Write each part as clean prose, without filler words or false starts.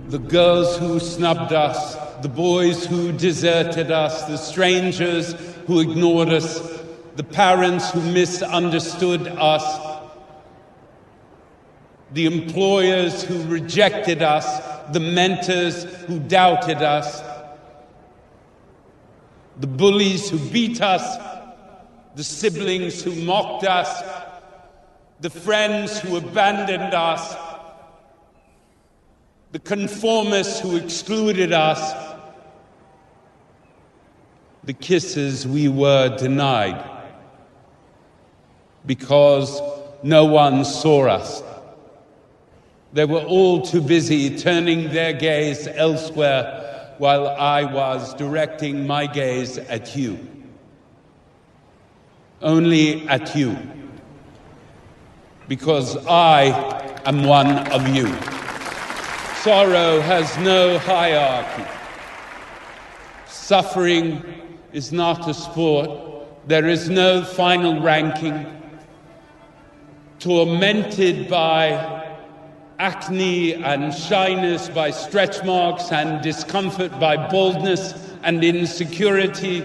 The girls who snubbed us, the boys who deserted us, the strangers who ignored us, the parents who misunderstood us, the employers who rejected us, the mentors who doubted us, the bullies who beat us, the siblings who mocked us, the friends who abandoned us, the conformists who excluded us, the kisses we were denied because no one saw us. They were all too busy turning their gaze elsewhere while I was directing my gaze at you. Only at you. Because I am one of you. Sorrow has no hierarchy. Suffering is not a sport. There is no final ranking. Tormented by acne and shyness, by stretch marks and discomfort, by baldness and insecurity,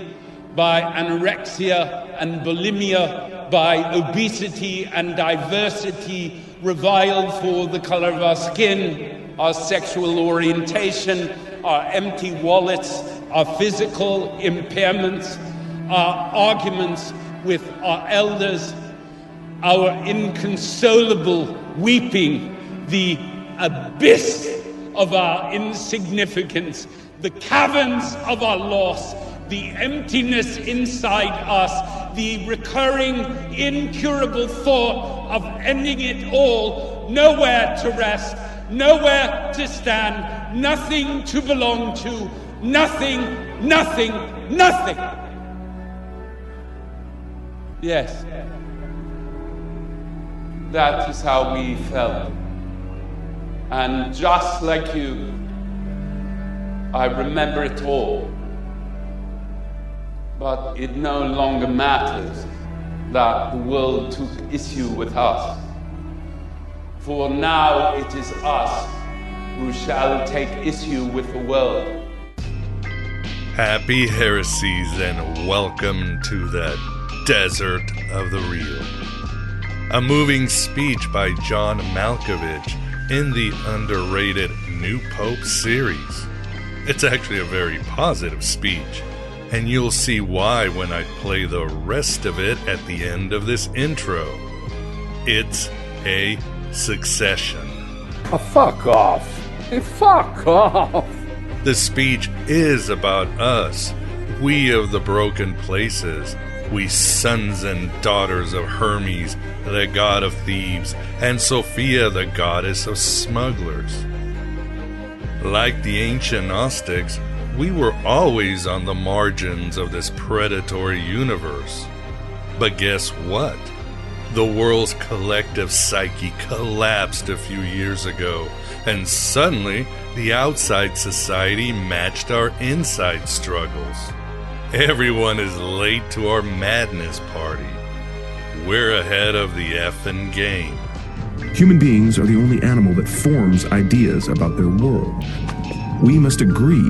by anorexia and bulimia, by obesity and diversity, reviled for the color of our skin, our sexual orientation, our empty wallets, our physical impairments, our arguments with our elders, our inconsolable weeping, the abyss of our insignificance, the caverns of our loss, the emptiness inside us, the recurring, incurable thought of ending it all, nowhere to rest, nowhere to stand, nothing to belong to, nothing, nothing, nothing. Yes, that is how we felt. And just like you, I remember it all. But it no longer matters that the world took issue with us. For now it is us who shall take issue with the world. Happy heresies and welcome to the desert of the real. A moving speech by John Malkovich in the underrated New Pope series. It's actually a very positive speech, and you'll see why when I play the rest of it at the end of this intro. It's a succession. Oh, fuck off. Hey, fuck off. The speech is about us, we of the broken places, we sons and daughters of Hermes, the god of thieves, and Sophia, the goddess of smugglers. Like the ancient Gnostics, we were always on the margins of this predatory universe. But guess what? The world's collective psyche collapsed a few years ago, and suddenly the outside society matched our inside struggles. Everyone is late to our madness party. We're ahead of the effing game. Human beings are the only animal that forms ideas about their world. We must agree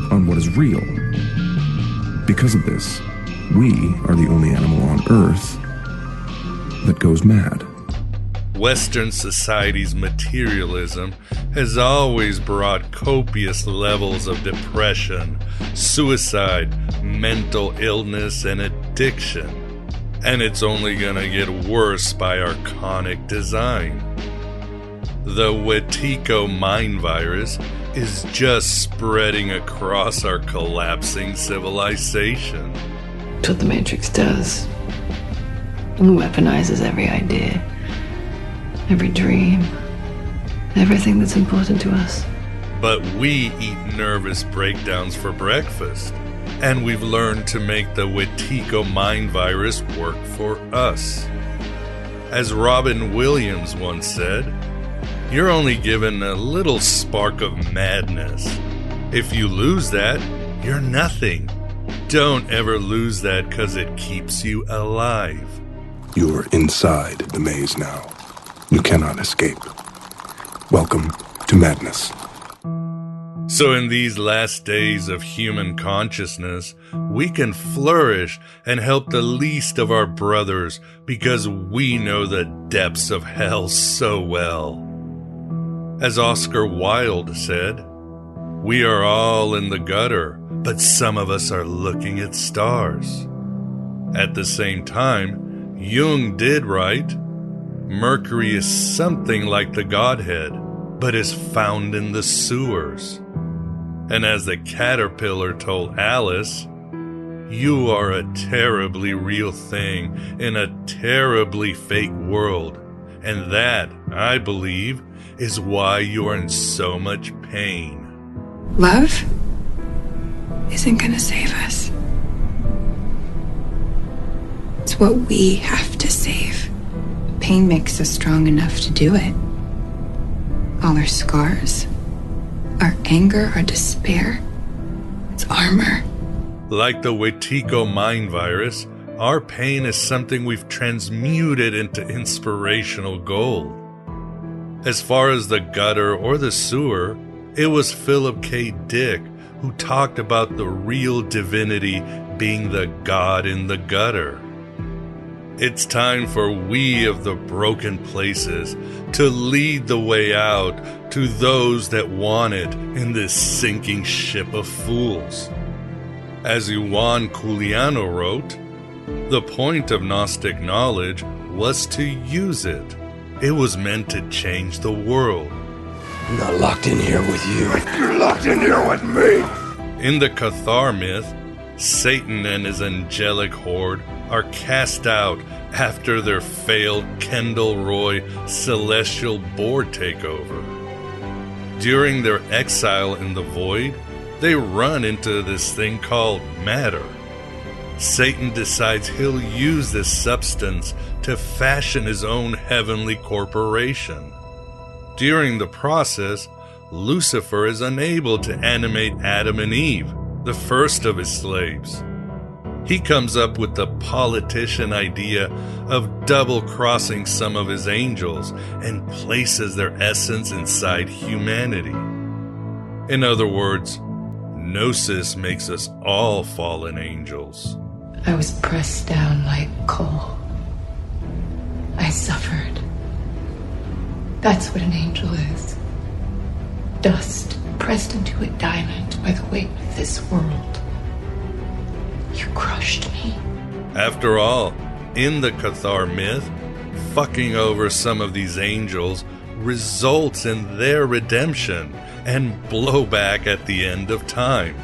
on what is real. Because of this, we are the only animal on Earth that goes mad. Western society's materialism has always brought copious levels of depression, suicide, mental illness, and addiction. And it's only gonna get worse by archonic design. The Wetiko mind virus is just spreading across our collapsing civilization. That's what the Matrix does. It weaponizes every idea, every dream, everything that's important to us. But we eat nervous breakdowns for breakfast, and we've learned to make the Wetiko mind virus work for us. As Robin Williams once said, you're only given a little spark of madness. If you lose that, you're nothing. Don't ever lose that because it keeps you alive. You're inside the maze now. You cannot escape. Welcome to madness. So in these last days of human consciousness, we can flourish and help the least of our brothers because we know the depths of hell so well. As Oscar Wilde said, we are all in the gutter, but some of us are looking at stars. At the same time, Jung did write, Mercury is something like the Godhead, but is found in the sewers. And as the caterpillar told Alice, you are a terribly real thing in a terribly fake world. And that, I believe, is why you are in so much pain. Love isn't gonna save us. It's what we have to save. Pain makes us strong enough to do it. All our scars, our anger, our despair, it's armor. Like the Wetiko mind virus, our pain is something we've transmuted into inspirational gold. As far as the gutter or the sewer, it was Philip K. Dick who talked about the real divinity being the God in the gutter. It's time for we of the broken places to lead the way out to those that want it in this sinking ship of fools. As Juan Culiano wrote, the point of Gnostic knowledge was to use it. It was meant to change the world. I'm not locked in here with you. You're locked in here with me. In the Cathar myth, Satan and his angelic horde are cast out after their failed Kendall Roy celestial board takeover. During their exile in the void, they run into this thing called matter. Satan decides he'll use this substance to fashion his own heavenly corporation. During the process, Lucifer is unable to animate Adam and Eve, the first of his slaves. He comes up with the politician idea of double-crossing some of his angels and places their essence inside humanity. In other words, Gnosis makes us all fallen angels. I was pressed down like coal. I suffered. That's what an angel is. Dust pressed into a diamond by the weight of this world. You crushed me. After all, in the Cathar myth, fucking over some of these angels results in their redemption and blowback at the end of time.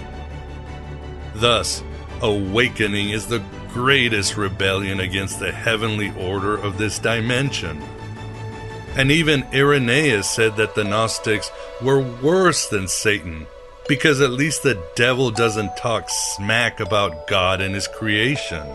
Thus, awakening is the greatest rebellion against the heavenly order of this dimension. And even Irenaeus said that the Gnostics were worse than Satan, because at least the devil doesn't talk smack about God and his creation.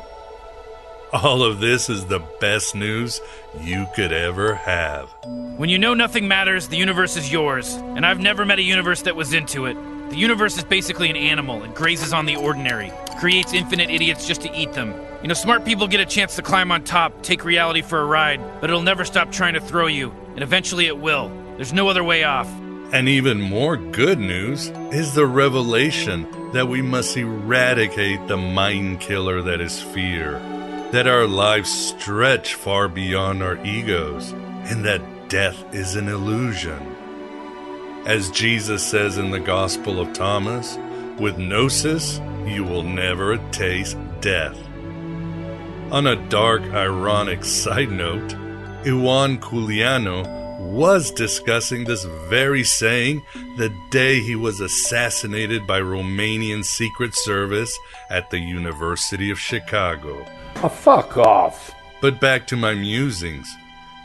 All of this is the best news you could ever have. When you know nothing matters, the universe is yours, and I've never met a universe that was into it. The universe is basically an animal. It grazes on the ordinary, creates infinite idiots just to eat them. You know, smart people get a chance to climb on top, take reality for a ride, but it'll never stop trying to throw you, and eventually it will. There's no other way off. And even more good news is the revelation that we must eradicate the mind killer that is fear, that our lives stretch far beyond our egos, and that death is an illusion. As Jesus says in the Gospel of Thomas, with Gnosis, you will never taste death. On a dark, ironic side note, Juan Culiano was discussing this very saying the day he was assassinated by Romanian Secret Service at the University of Chicago. Oh, fuck off. But back to my musings.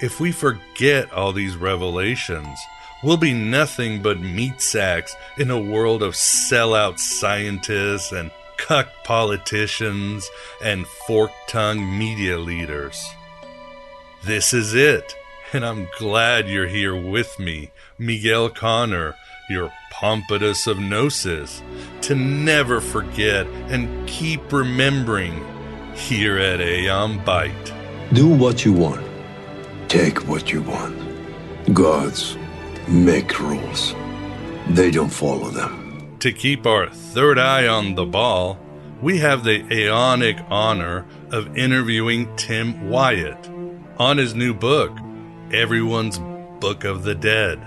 If we forget all these revelations, we'll be nothing but meat sacks in a world of sellout scientists and cuck politicians and fork-tongued media leaders. This is it, and I'm glad you're here with me, Miguel Connor, your Pompadour of Gnosis, to never forget and keep remembering here at Aeon Byte. Do what you want. Take what you want. Gods make rules. They don't follow them. To keep our third eye on the ball, we have the aeonic honor of interviewing Tim Wyatt on his new book, Everyone's Book of the Dead.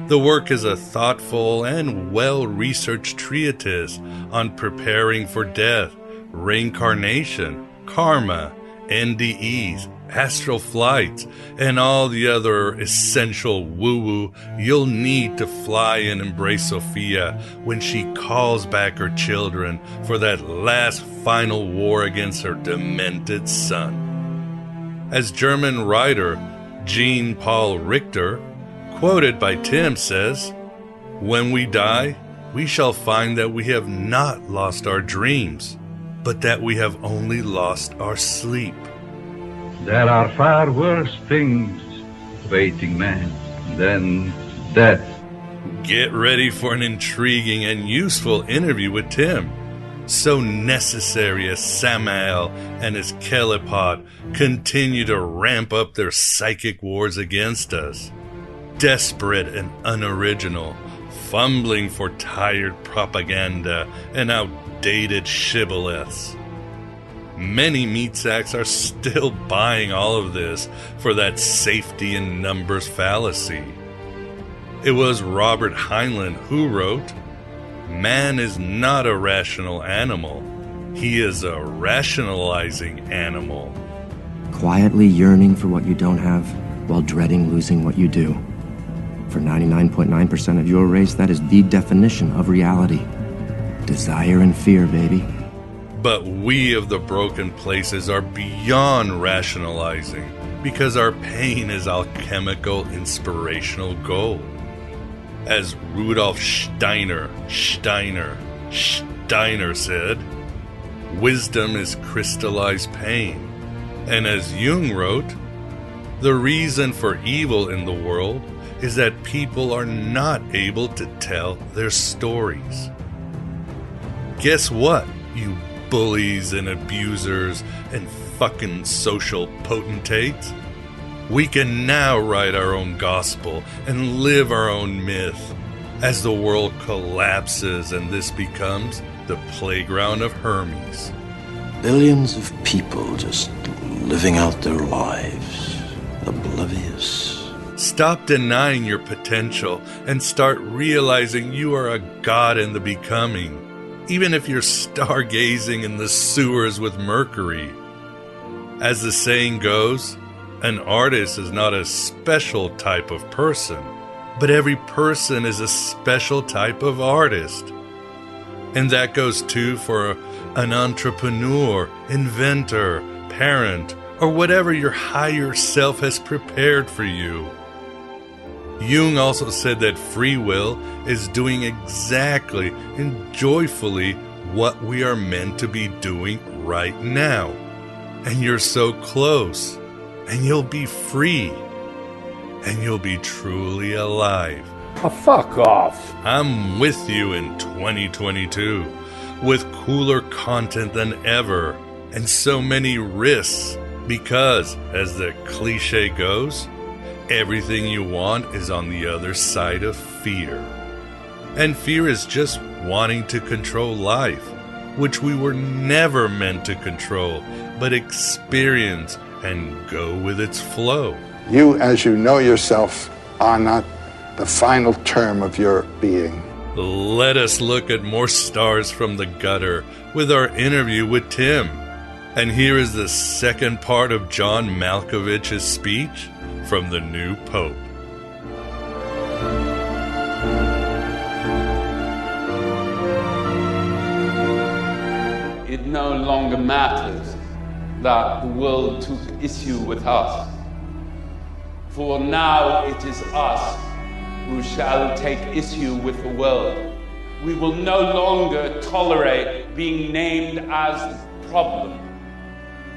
The work is a thoughtful and well-researched treatise on preparing for death, reincarnation, karma, NDEs, astral flights, and all the other essential woo-woo you'll need to fly and embrace Sophia when she calls back her children for that last final war against her demented son. As German writer Jean Paul Richter, quoted by Tim, says, "When we die, we shall find that we have not lost our dreams, but that we have only lost our sleep." There are far worse things awaiting man than death. Get ready for an intriguing and useful interview with Tim, so necessary as Samael and his Kelipot continue to ramp up their psychic wars against us. Desperate and unoriginal, fumbling for tired propaganda and outdated shibboleths. Many meat sacks are still buying all of this for that safety in numbers fallacy. It was Robert Heinlein who wrote, "Man is not a rational animal. He is a rationalizing animal." Quietly yearning for what you don't have while dreading losing what you do. For 99.9% of your race, that is the definition of reality. Desire and fear, baby. But we of the broken places are beyond rationalizing because our pain is alchemical inspirational gold. As Rudolf Steiner said, wisdom is crystallized pain. And as Jung wrote, the reason for evil in the world is that people are not able to tell their stories. Guess what, you bullies and abusers and fucking social potentates? We can now write our own gospel and live our own myth as the world collapses and this becomes the playground of Hermes. Billions of people just living out their lives, oblivious. Stop denying your potential and start realizing you are a god in the becoming, even if you're stargazing in the sewers with Mercury. As the saying goes, an artist is not a special type of person, but every person is a special type of artist. And that goes too for an entrepreneur, inventor, parent, or whatever your higher self has prepared for you. Jung also said that free will is doing exactly and joyfully what we are meant to be doing right now. And you're so close, and you'll be free, and you'll be truly alive. Oh, fuck off. I'm with you in 2022, with cooler content than ever, and so many risks, because, as the cliche goes, everything you want is on the other side of fear. And fear is just wanting to control life, which we were never meant to control, but experience and go with its flow. You, as you know yourself, are not the final term of your being. Let us look at more stars from the gutter with our interview with Tim. And here is the second part of John Malkovich's speech from the new Pope. It no longer matters that the world took issue with us. For now it is us who shall take issue with the world. We will no longer tolerate being named as the problem,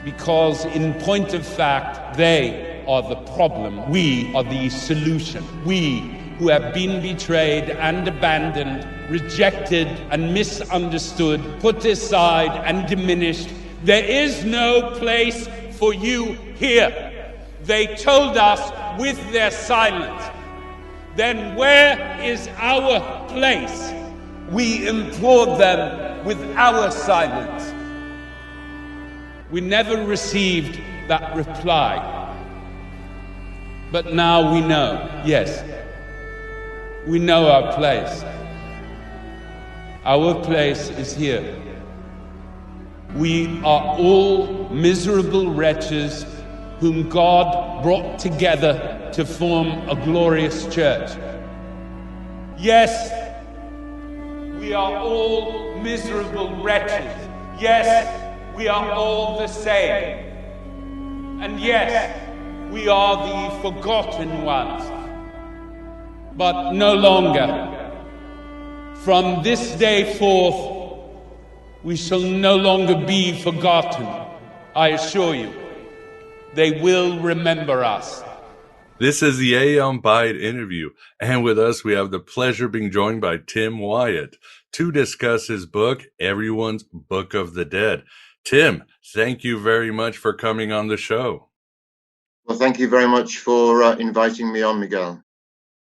because in point of fact, they are the problem. We are the solution. We who have been betrayed and abandoned, rejected and misunderstood, put aside and diminished. There is no place for you here. They told us with their silence. Then where is our place? We implored them with our silence. We never received that reply. But now we know, yes, we know our place. Our place is here. We are all miserable wretches whom God brought together to form a glorious church. Yes, we are all miserable wretches. Yes, we are all the same. And yes, we are the forgotten ones. But no longer. From this day forth, we shall no longer be forgotten, I assure you. They will remember us. This is the Aeon Byte interview, and with us we have the pleasure of being joined by Tim Wyatt to discuss his book, Everyone's Book of the Dead. Tim, thank you very much for coming on the show. Well, thank you very much for inviting me on, Miguel.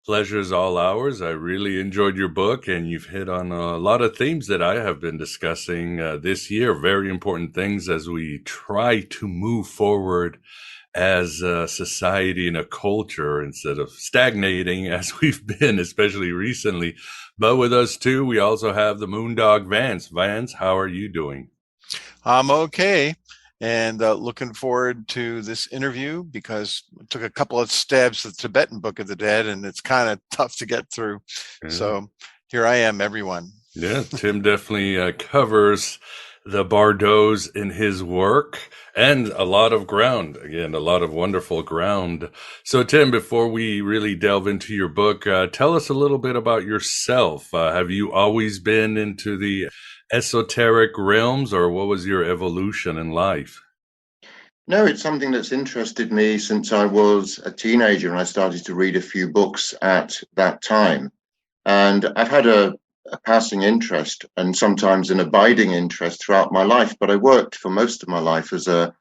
Pleasure's all ours. I really enjoyed your book, and you've hit on a lot of themes that I have been discussing this year. Very important things as we try to move forward as a society and a culture instead of stagnating as we've been, especially recently. But with us too, we also have the Moondog Vance. Vance, how are you doing? I'm okay. And looking forward to this interview because I took a couple of stabs at the Tibetan Book of the Dead, and it's kind of tough to get through. Yeah. So here I am, everyone. Yeah, Tim definitely covers the Bardos in his work and a lot of ground. Again, a lot of wonderful ground. So, Tim, before we really delve into your book, tell us a little bit about yourself. Have you always been into the esoteric realms, or what was your evolution in life? No, it's something that's interested me since I was a teenager and I started to read a few books at that time. And I've had a passing interest and sometimes an abiding interest throughout my life, but I worked for most of my life as a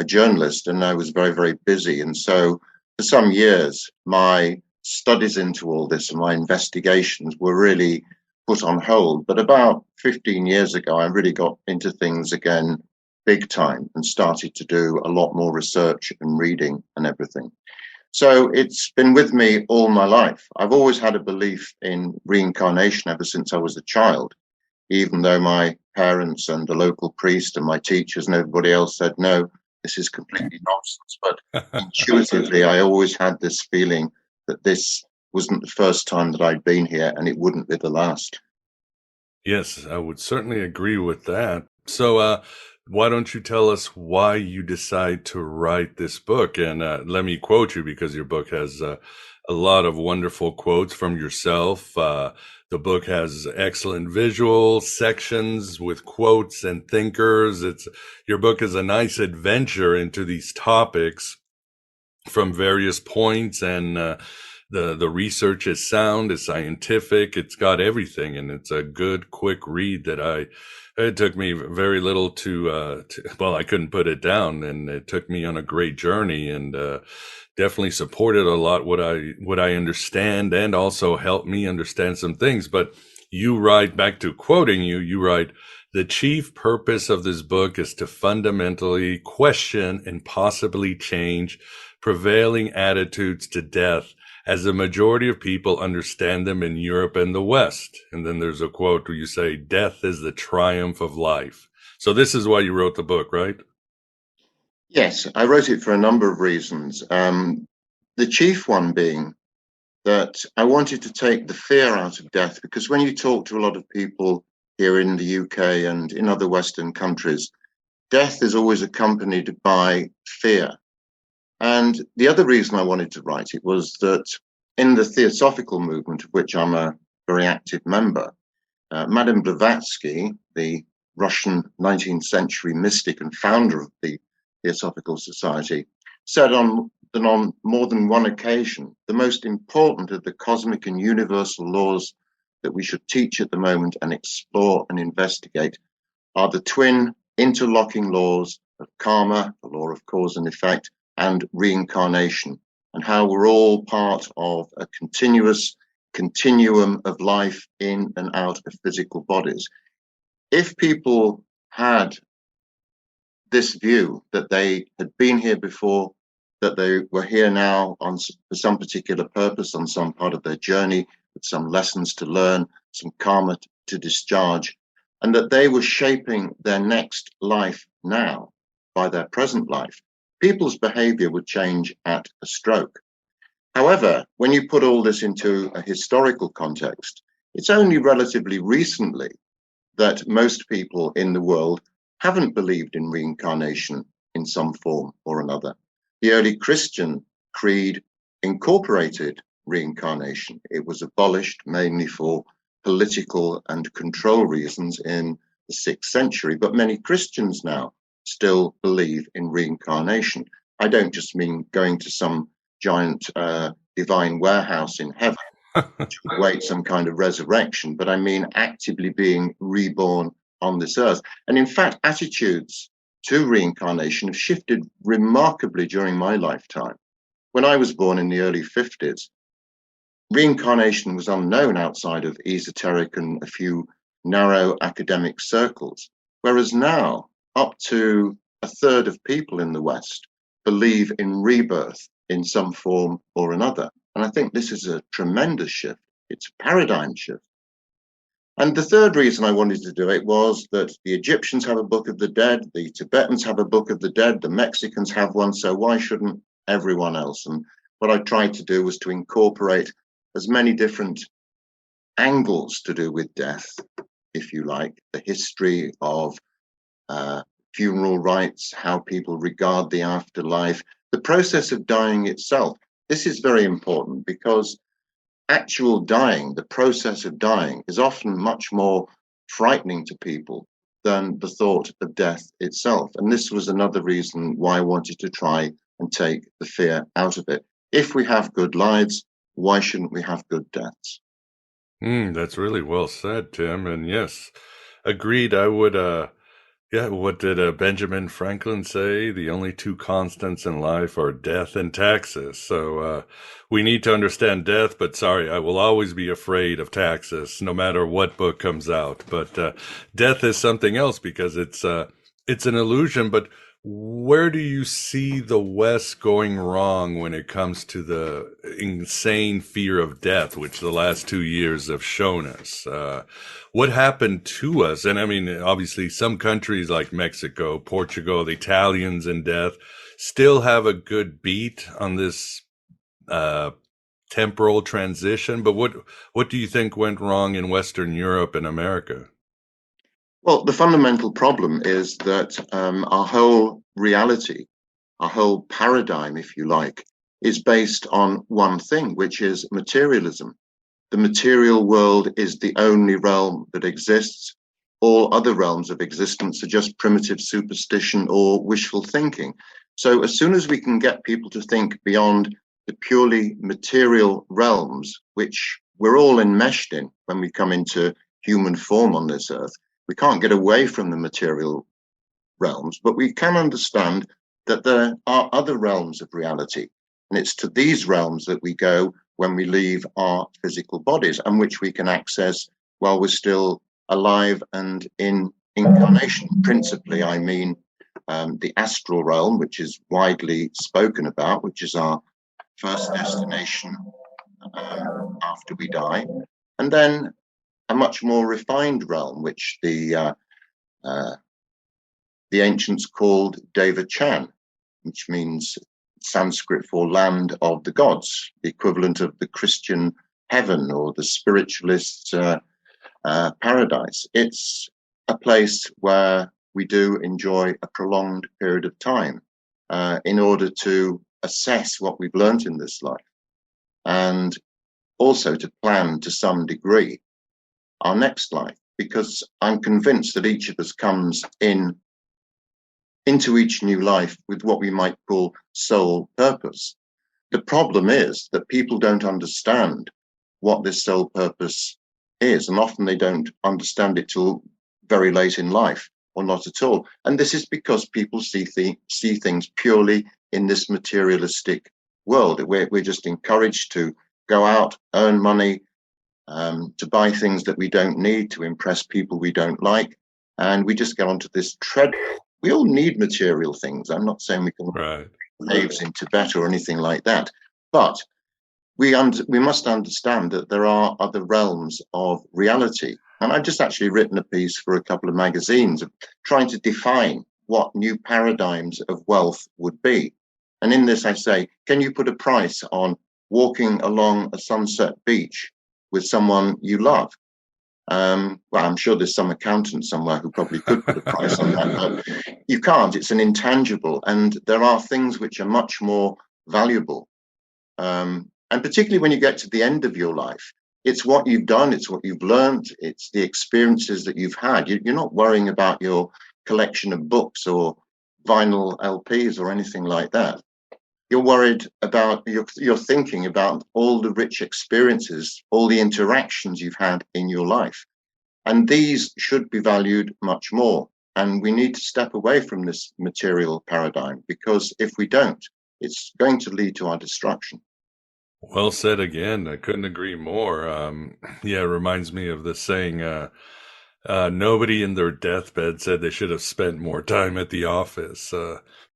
journalist, and I was very, very busy. And so for some years, my studies into all this and my investigations were really put on hold. But about 15 years ago, I really got into things again big time and started to do a lot more research and reading and everything. So it's been with me all my life. I've always had a belief in reincarnation ever since I was a child, even though my parents and the local priest and my teachers and everybody else said, no, this is completely nonsense. But intuitively, I always had this feeling that this wasn't the first time that I'd been here, and it wouldn't be the last. Yes, I would certainly agree with that. So why don't you tell us why you decide to write this book? And let me quote you, because your book has a lot of wonderful quotes from yourself. The book has excellent visual sections with quotes and thinkers. Your book is a nice adventure into these topics from various points, and the research is sound, it's scientific, it's got everything, and it's a good, quick read that it took me very little to I couldn't put it down, and it took me on a great journey, and definitely supported a lot what I understand, and also helped me understand some things. But you write, back to quoting you write, the chief purpose of this book is to fundamentally question and possibly change prevailing attitudes to death, as the majority of people understand them in Europe and the West. And then there's a quote where you say, death is the triumph of life. So this is why you wrote the book, right? Yes, I wrote it for a number of reasons. The chief one being that I wanted to take the fear out of death, because when you talk to a lot of people here in the UK and in other Western countries, death is always accompanied by fear. And the other reason I wanted to write it was that in the Theosophical movement, of which I'm a very active member, Madame Blavatsky, the Russian 19th century mystic and founder of the Theosophical Society, said on more than one occasion, the most important of the cosmic and universal laws that we should teach at the moment and explore and investigate are the twin interlocking laws of karma, the law of cause and effect, and reincarnation, and how we're all part of a continuous continuum of life in and out of physical bodies. If people had this view that they had been here before, that they were here now for some particular purpose, on some part of their journey, with some lessons to learn, some karma to discharge, and that they were shaping their next life now by their present life, people's behavior would change at a stroke. However, when you put all this into a historical context, it's only relatively recently that most people in the world haven't believed in reincarnation in some form or another. The early Christian creed incorporated reincarnation. It was abolished mainly for political and control reasons in the 6th century, but many Christians now still believe in reincarnation. I don't just mean going to some giant divine warehouse in heaven to await some kind of resurrection, but I mean actively being reborn on this earth. And in fact, attitudes to reincarnation have shifted remarkably during my lifetime. When I was born in the early 50s, reincarnation was unknown outside of esoteric and a few narrow academic circles, whereas now up to a third of people in the West believe in rebirth in some form or another. And I think this is a tremendous shift. It's a paradigm shift. And the third reason I wanted to do it was that the Egyptians have a Book of the Dead, the Tibetans have a Book of the Dead, the Mexicans have one, so why shouldn't everyone else? And what I tried to do was to incorporate as many different angles to do with death, if you like, the history of funeral rites, how people regard the afterlife, the process of dying itself. This is very important because actual dying, the process of dying, is often much more frightening to people than the thought of death itself. And this was another reason why I wanted to try and take the fear out of it. If we have good lives, why shouldn't we have good deaths? That's really well said, Tim. And yes, agreed. I would, what did Benjamin Franklin say? The only two constants in life are death and taxes. So we need to understand death, but sorry, I will always be afraid of taxes, no matter what book comes out. But death is something else because it's an illusion. But where do you see the West going wrong when it comes to the insane fear of death, which the last 2 years have shown us? What happened to us? And I mean, obviously, some countries like Mexico, Portugal, the Italians in death still have a good beat on this temporal transition. But what do you think went wrong in Western Europe and America? Well, the fundamental problem is that our whole reality, our whole paradigm, if you like, is based on one thing, which is materialism. The material world is the only realm that exists. All other realms of existence are just primitive superstition or wishful thinking. So as soon as we can get people to think beyond the purely material realms, which we're all enmeshed in when we come into human form on this earth, we can't get away from the material realms, but we can understand that there are other realms of reality. And it's to these realms that we go when we leave our physical bodies, and which we can access while we're still alive and in incarnation. Principally, I mean the astral realm, which is widely spoken about, which is our first destination after we die. And then a much more refined realm, which the ancients called Devachan, which means Sanskrit for land of the gods, the equivalent of the Christian heaven or the spiritualist paradise. It's a place where we do enjoy a prolonged period of time in order to assess what we've learned in this life, and also to plan to some degree our next life, because I'm convinced that each of us comes into each new life with what we might call soul purpose. The problem is that people don't understand what this soul purpose is, and often they don't understand it till very late in life, or not at all. And this is because people see things purely in this materialistic world. We're just encouraged to go out, earn money, to buy things that we don't need, to impress people we don't like. And we just get onto this treadmill. We all need material things. I'm not saying we can live in Tibet or anything like that. But we must understand that there are other realms of reality. And I've just actually written a piece for a couple of magazines trying to define what new paradigms of wealth would be. And in this, I say, can you put a price on walking along a sunset beach with someone you love? Well, I'm sure there's some accountant somewhere who probably could put a price on that, but you can't. It's an intangible. And there are things which are much more valuable. And particularly when you get to the end of your life, it's what you've done, it's what you've learned, it's the experiences that you've had. You're not worrying about your collection of books or vinyl LPs or anything like that. You're worried about, you're thinking about all the rich experiences, all the interactions you've had in your life. And these should be valued much more. And we need to step away from this material paradigm, because if we don't, it's going to lead to our destruction. Well said again. I couldn't agree more. It reminds me of the saying, nobody in their deathbed said they should have spent more time at the office.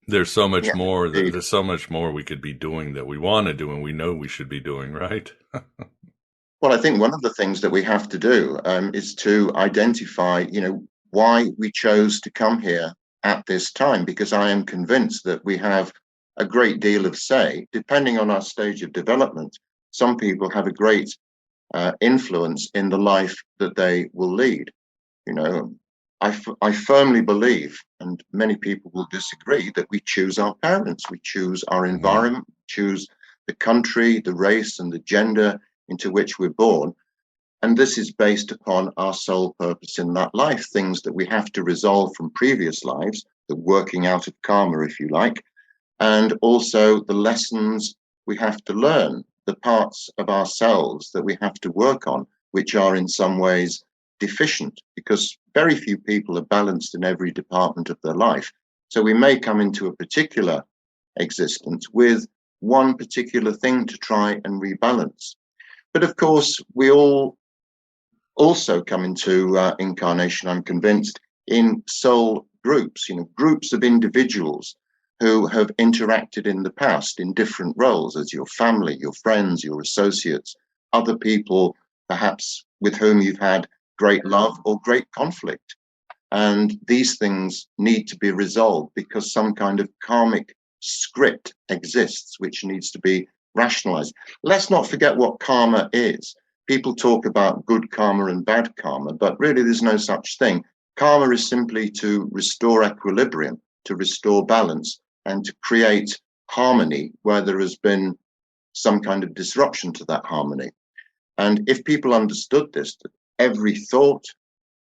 There's so much more. There's so much more we could be doing that we want to do and we know we should be doing, right? Well, I think one of the things that we have to do is to identify, why we chose to come here at this time, because I am convinced that we have a great deal of say, depending on our stage of development. Some people have a great influence in the life that they will lead. I firmly believe, and many people will disagree, that we choose our parents, we choose our environment, choose the country, the race, and the gender into which we're born. And this is based upon our sole purpose in that life, things that we have to resolve from previous lives, the working out of karma, if you like, and also the lessons we have to learn, the parts of ourselves that we have to work on, which are in some ways deficient, because very few people are balanced in every department of their life. So we may come into a particular existence with one particular thing to try and rebalance. But of course, we all also come into incarnation, I'm convinced, in soul groups, groups of individuals who have interacted in the past in different roles as your family, your friends, your associates, other people perhaps with whom you've had great love or great conflict. And these things need to be resolved because some kind of karmic script exists which needs to be rationalized. Let's not forget what karma is. People talk about good karma and bad karma, but really there's no such thing. Karma is simply to restore equilibrium, to restore balance, and to create harmony where there has been some kind of disruption to that harmony. And if people understood this, that every thought,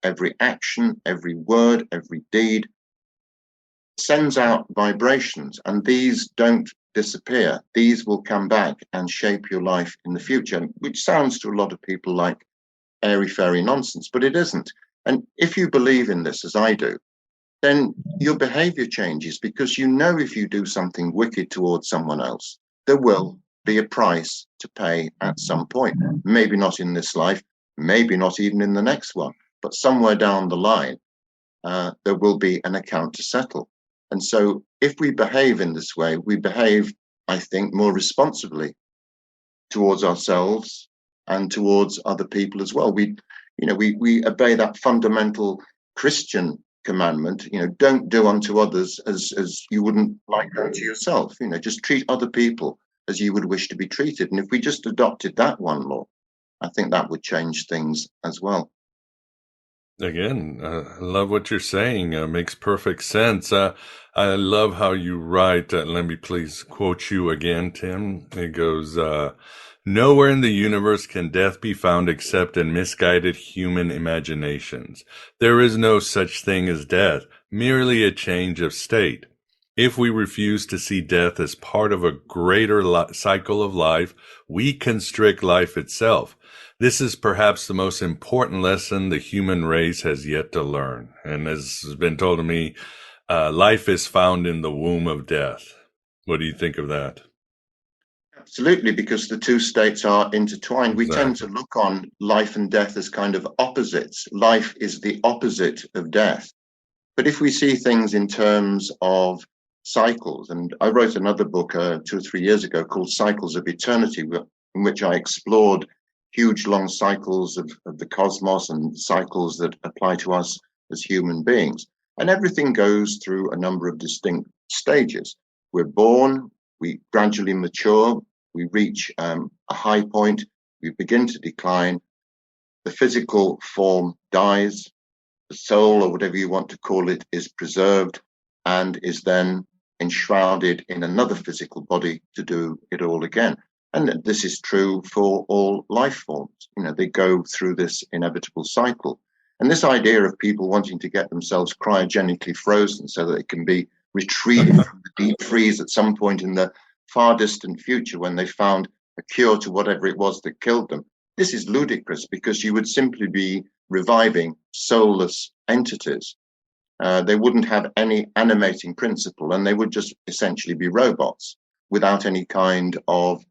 every action, every word, every deed sends out vibrations, and these don't disappear. These will come back and shape your life in the future, which sounds to a lot of people like airy-fairy nonsense, but it isn't. And if you believe in this, as I do, then your behavior changes, because if you do something wicked towards someone else, there will be a price to pay at some point. Maybe not in this life, maybe not even in the next one, but somewhere down the line, there will be an account to settle. And so if we behave in this way, we behave, I think, more responsibly towards ourselves and towards other people as well. We obey that fundamental Christian commandment, don't do unto others as you wouldn't like unto yourself. Just treat other people as you would wish to be treated. And if we just adopted that one law, I think that would change things as well. Again, I love what you're saying. Makes perfect sense. I love how you write. Let me please quote you again, Tim. It goes, nowhere in the universe can death be found except in misguided human imaginations. There is no such thing as death, merely a change of state. If we refuse to see death as part of a greater cycle of life, we constrict life itself. This is perhaps the most important lesson the human race has yet to learn. And as has been told to me, life is found in the womb of death. What do you think of that? Absolutely, because the two states are intertwined. We Exactly. tend to look on life and death as kind of opposites. Life is the opposite of death. But if we see things in terms of cycles, and I wrote another book 2 or 3 years ago called Cycles of Eternity, in which I explored huge long cycles of the cosmos and cycles that apply to us as human beings. And everything goes through a number of distinct stages. We're born, we gradually mature, we reach a high point, we begin to decline, the physical form dies, the soul, or whatever you want to call it, is preserved and is then enshrouded in another physical body to do it all again. And this is true for all life forms. You know, they go through this inevitable cycle. And this idea of people wanting to get themselves cryogenically frozen so that they can be retrieved from the deep freeze at some point in the far distant future when they found a cure to whatever it was that killed them. This is ludicrous, because you would simply be reviving soulless entities. They wouldn't have any animating principle, and they would just essentially be robots without any kind of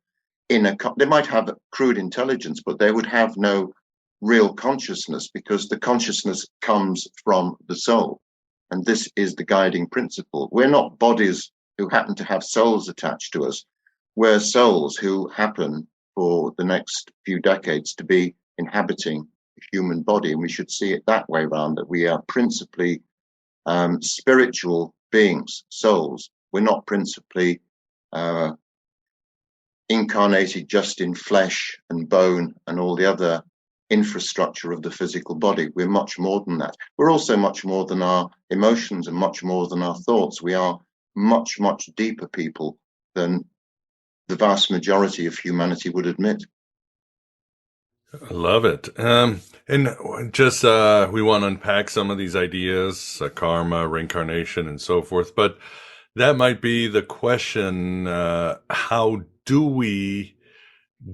they might have crude intelligence, but they would have no real consciousness, because the consciousness comes from the soul. And this is the guiding principle. We're not bodies who happen to have souls attached to us. We're souls who happen for the next few decades to be inhabiting a human body. And we should see it that way around, that we are principally spiritual beings, souls. We're not principally incarnated just in flesh and bone and all the other infrastructure of the physical body. We're much more than that. We're also much more than our emotions and much more than our thoughts. We are much, much deeper people than the vast majority of humanity would admit. I love it. And just we want to unpack some of these ideas, karma, reincarnation, and so forth. But that might be the question, how do we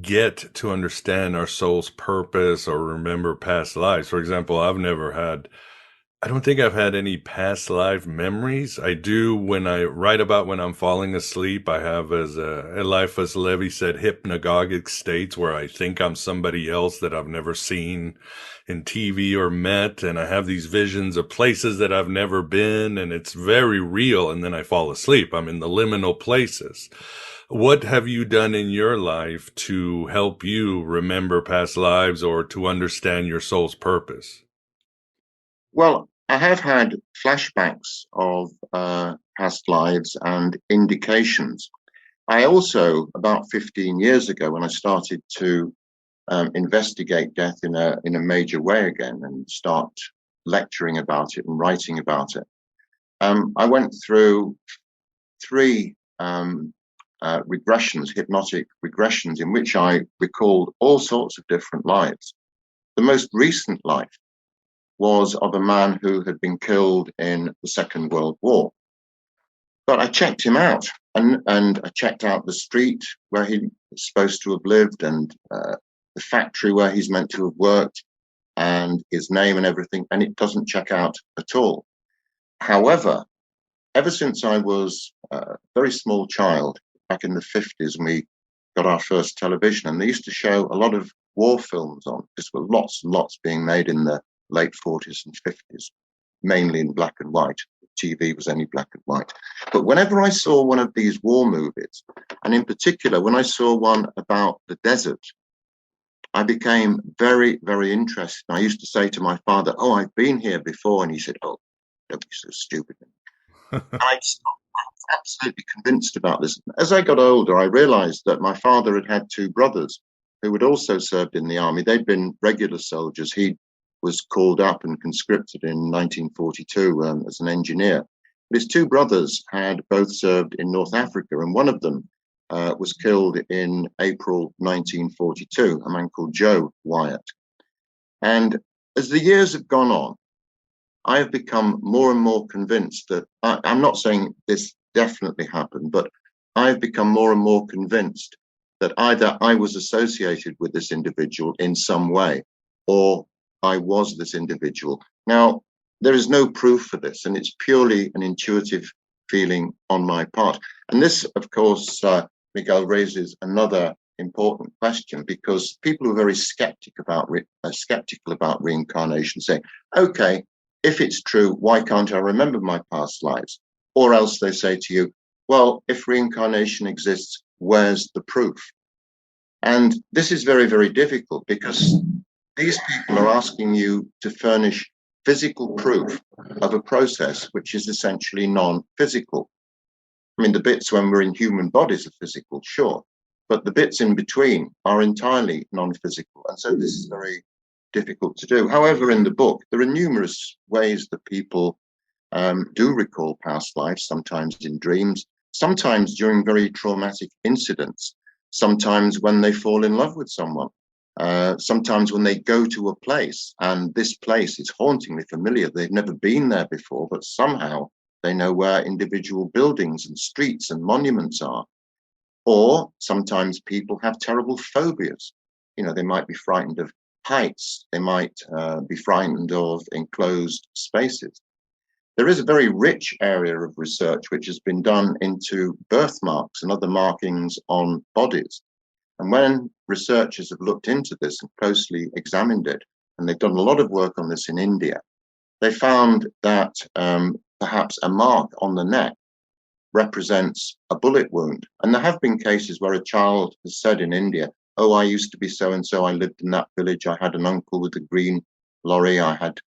get to understand our soul's purpose or remember past lives? For example, I don't think I've had any past life memories. I do when I write about when I'm falling asleep. I have, as Eliphas Levi said, hypnagogic states where I think I'm somebody else that I've never seen in TV or met. And I have these visions of places that I've never been, and it's very real. And then I fall asleep. I'm in the liminal places. What have you done in your life to help you remember past lives or to understand your soul's purpose? Well, I have had flashbacks of past lives and indications. I also, about 15 years ago, when I started to investigate death in a major way again and start lecturing about it and writing about it, I went through 3 regressions, hypnotic regressions, in which I recalled all sorts of different lives. The most recent life was of a man who had been killed in the Second World War. But I checked him out, and I checked out the street where he was supposed to have lived, and the factory where he's meant to have worked, and his name and everything, and it doesn't check out at all. However, ever since I was a very small child, back in the 50s, when we got our first television, and they used to show a lot of war films on. There were lots and lots being made in the late 40s and 50s, mainly in black and white. TV was only black and white. But whenever I saw one of these war movies, and in particular, when I saw one about the desert, I became very, very interested. I used to say to my father, "Oh, I've been here before." And he said, "Oh, don't be so stupid." And I was absolutely convinced about this. As I got older, I realized that my father had 2 brothers who had also served in the army. They'd been regular soldiers. He was called up and conscripted in 1942 as an engineer. But his 2 brothers had both served in North Africa, and one of them was killed in April 1942, a man called Joe Wyatt. And as the years have gone on, I have become more and more convinced that, I'm not saying this definitely happened, but I've become more and more convinced that either I was associated with this individual in some way, or I was this individual. Now, there is no proof for this, and it's purely an intuitive feeling on my part. And this, of course, Miguel raises another important question, because people are very skeptical about reincarnation, saying, okay, if it's true, why can't I remember my past lives? Or else they say to you, well, if reincarnation exists, where's the proof? And this is very, very difficult, because these people are asking you to furnish physical proof of a process which is essentially non-physical. I mean, the bits when we're in human bodies are physical, sure, but the bits in between are entirely non-physical. And so this is very difficult to do. However, in the book, there are numerous ways that people do recall past lives, sometimes in dreams, sometimes during very traumatic incidents, sometimes when they fall in love with someone, sometimes when they go to a place and this place is hauntingly familiar. They've never been there before, but somehow they know where individual buildings and streets and monuments are. Or sometimes people have terrible phobias. You know, they might be frightened of heights. They might be frightened of enclosed spaces. There is a very rich area of research which has been done into birthmarks and other markings on bodies. And when researchers have looked into this and closely examined it, and they've done a lot of work on this in India, they found that perhaps a mark on the neck represents a bullet wound. And there have been cases where a child has said in India, oh, I used to be so-and-so, I lived in that village, I had an uncle with a green lorry, I had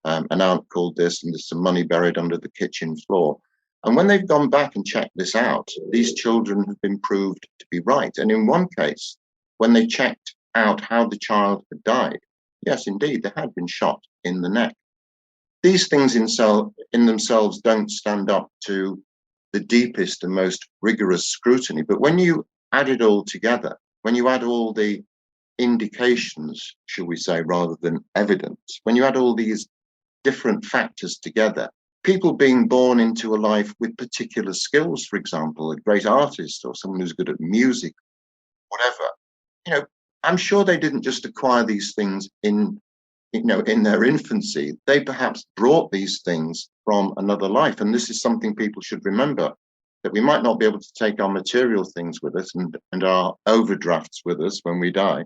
an aunt called this, and there's some money buried under the kitchen floor. And when they've gone back and checked this out, these children have been proved to be right. And in one case, when they checked out how the child had died, yes, indeed, they had been shot in the neck. These things in themselves don't stand up to the deepest and most rigorous scrutiny. But when you add it all together, when you add all the indications, shall we say, rather than evidence, when you add all these different factors together, people being born into a life with particular skills, for example, a great artist or someone who's good at music, whatever, you know, I'm sure they didn't just acquire these things in their infancy. They perhaps brought these things from another life. And this is something people should remember, that we might not be able to take our material things with us and our overdrafts with us when we die,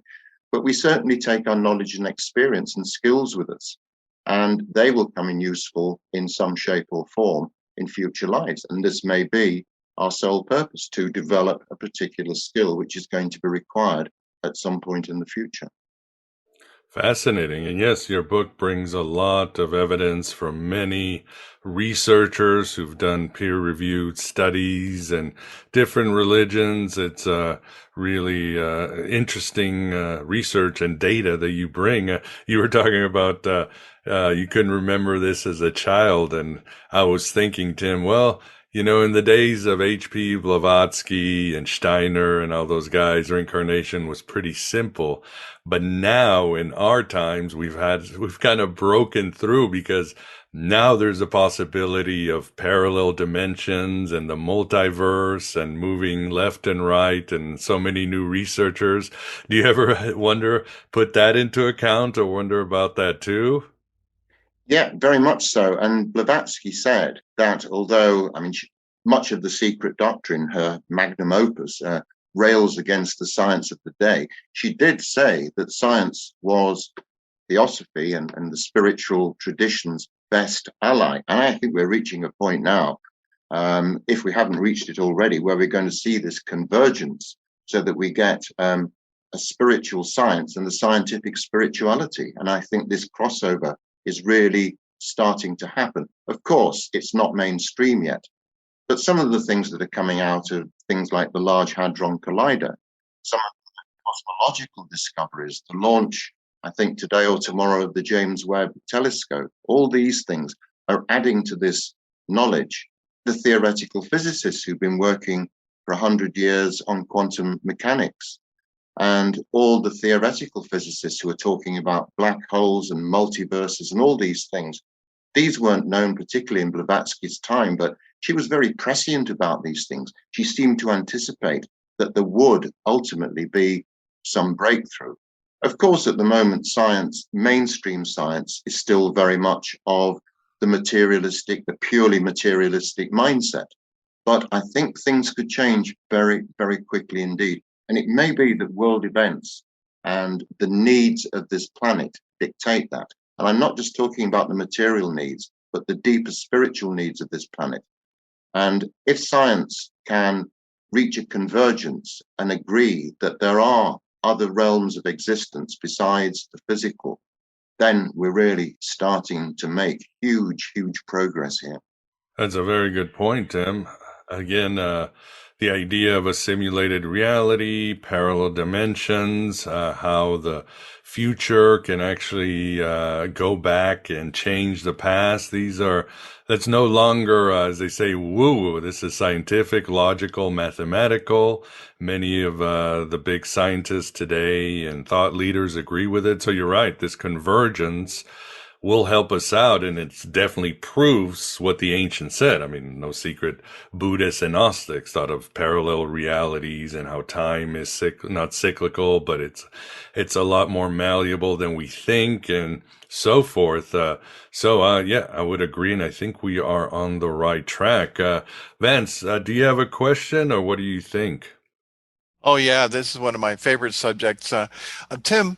but we certainly take our knowledge and experience and skills with us. And they will come in useful in some shape or form in future lives. And this may be our sole purpose, to develop a particular skill which is going to be required at some point in the future. Fascinating. And yes, your book brings a lot of evidence from many researchers who've done peer-reviewed studies and different religions. It's really interesting research and data that you bring. You were talking about you couldn't remember this as a child, and I was thinking, Tim, well, you know, in the days of H.P. Blavatsky and Steiner and all those guys, reincarnation was pretty simple. But now in our times, we've kind of broken through, because now there's a possibility of parallel dimensions and the multiverse and moving left and right and so many new researchers. Do you ever put that into account or wonder about that too? Yeah, very much so. And Blavatsky said that although, much of the Secret Doctrine, her magnum opus, rails against the science of the day, she did say that science was Theosophy and the spiritual tradition's best ally. And I think we're reaching a point now, if we haven't reached it already, where we're going to see this convergence so that we get a spiritual science and the scientific spirituality. And I think this crossover is really starting to happen. Of course, it's not mainstream yet, but some of the things that are coming out of things like the Large Hadron Collider, some of the cosmological discoveries, the launch, I think today or tomorrow, of the James Webb Telescope, all these things are adding to this knowledge. The theoretical physicists who've been working for 100 years on quantum mechanics, and all the theoretical physicists who are talking about black holes and multiverses and all these things. These weren't known particularly in Blavatsky's time, but she was very prescient about these things. She seemed to anticipate that there would ultimately be some breakthrough. Of course, at the moment, science, mainstream science, is still very much of the materialistic, the purely materialistic mindset. But I think things could change very, very quickly indeed. And it may be that world events and the needs of this planet dictate that. And I'm not just talking about the material needs, but the deeper spiritual needs of this planet. And if science can reach a convergence and agree that there are other realms of existence besides the physical, then we're really starting to make huge, huge progress here. That's a very good point, Tim. Again, the idea of a simulated reality, parallel dimensions, how the future can actually go back and change the past. That's no longer, as they say, woo-woo. This is scientific, logical, mathematical. Many of the big scientists today and thought leaders agree with it. So you're right, this convergence will help us out, and it definitely proves what the ancients said. I mean, no secret, Buddhists and Gnostics thought of parallel realities and how time is not cyclical, but it's a lot more malleable than we think, and so forth. Yeah, I would agree, and I think we are on the right track. Vance, do you have a question, or what do you think? Oh yeah, this is one of my favorite subjects. Tim,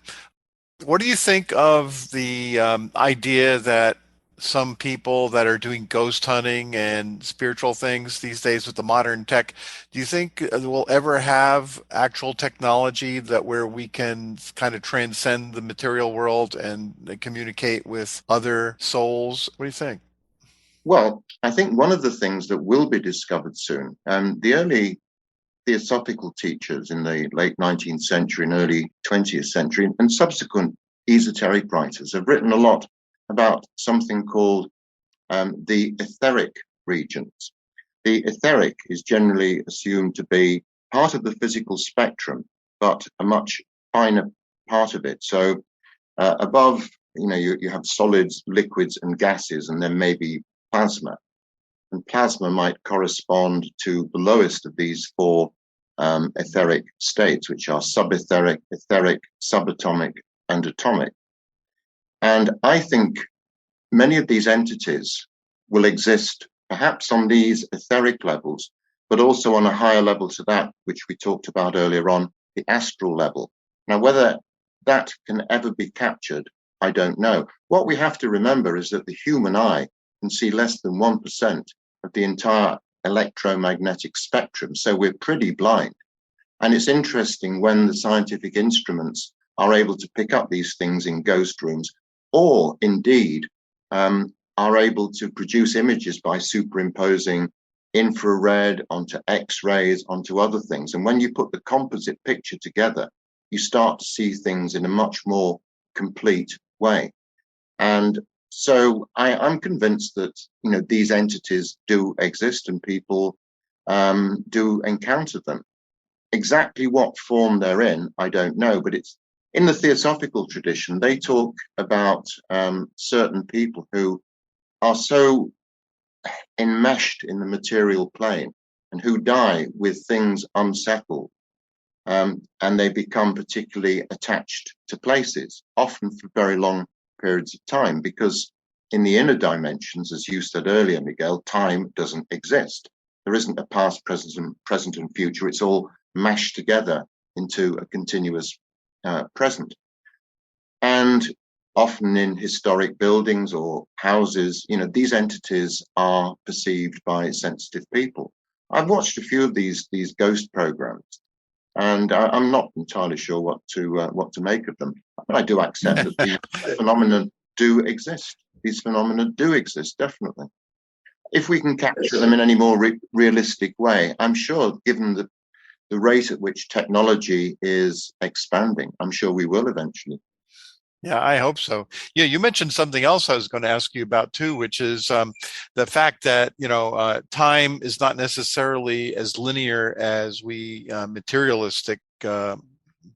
what do you think of the idea that some people that are doing ghost hunting and spiritual things these days with the modern tech, do you think we'll ever have actual technology that where we can kind of transcend the material world and communicate with other souls? What do you think? Well, I think one of the things that will be discovered soon, the early Theosophical teachers in the late 19th century and early 20th century, and subsequent esoteric writers, have written a lot about something called the etheric regions. The etheric is generally assumed to be part of the physical spectrum, but a much finer part of it. So above, you have solids, liquids, and gases, and then maybe plasma. And plasma might correspond to the lowest of these four etheric states, which are subetheric, etheric, subatomic, and atomic. And I think many of these entities will exist perhaps on these etheric levels, but also on a higher level to that, which we talked about earlier on, the astral level. Now, whether that can ever be captured, I don't know. What we have to remember is that the human eye can see less than 1% of the entire electromagnetic spectrum. So we're pretty blind. And it's interesting when the scientific instruments are able to pick up these things in ghost rooms, or indeed are able to produce images by superimposing infrared onto X-rays, onto other things. And when you put the composite picture together, you start to see things in a much more complete way. And so I'm convinced that, these entities do exist and people do encounter them. Exactly what form they're in, I don't know, but it's in the Theosophical tradition, they talk about certain people who are so enmeshed in the material plane and who die with things unsettled, and they become particularly attached to places, often for very long periods of time, because in the inner dimensions, as you said earlier, Miguel, time doesn't exist. There isn't a past, present, and future. It's all mashed together into a continuous present. And often in historic buildings or houses, these entities are perceived by sensitive people. I've watched a few of these ghost programs, and I'm not entirely sure what to make of them. But I do accept that these phenomena do exist. These phenomena do exist, definitely. If we can capture them in any more realistic way, I'm sure, given the rate at which technology is expanding, I'm sure we will eventually. Yeah, I hope so. Yeah, you mentioned something else I was going to ask you about too, which is the fact that time is not necessarily as linear as we materialistic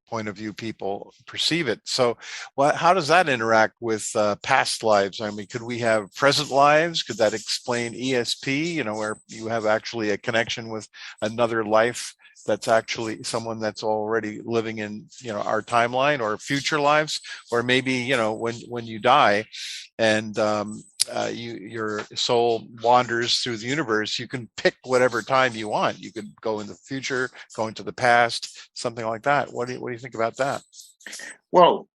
point of view people perceive it. So, how does that interact with past lives? I mean, could we have present lives? Could that explain ESP? Where you have actually a connection with another life that's actually someone that's already living in our timeline, or future lives, or maybe when you die and your soul wanders through the universe, you can pick whatever time you want. You could go in the future, go into the past, something like that. What do you think about that? Well,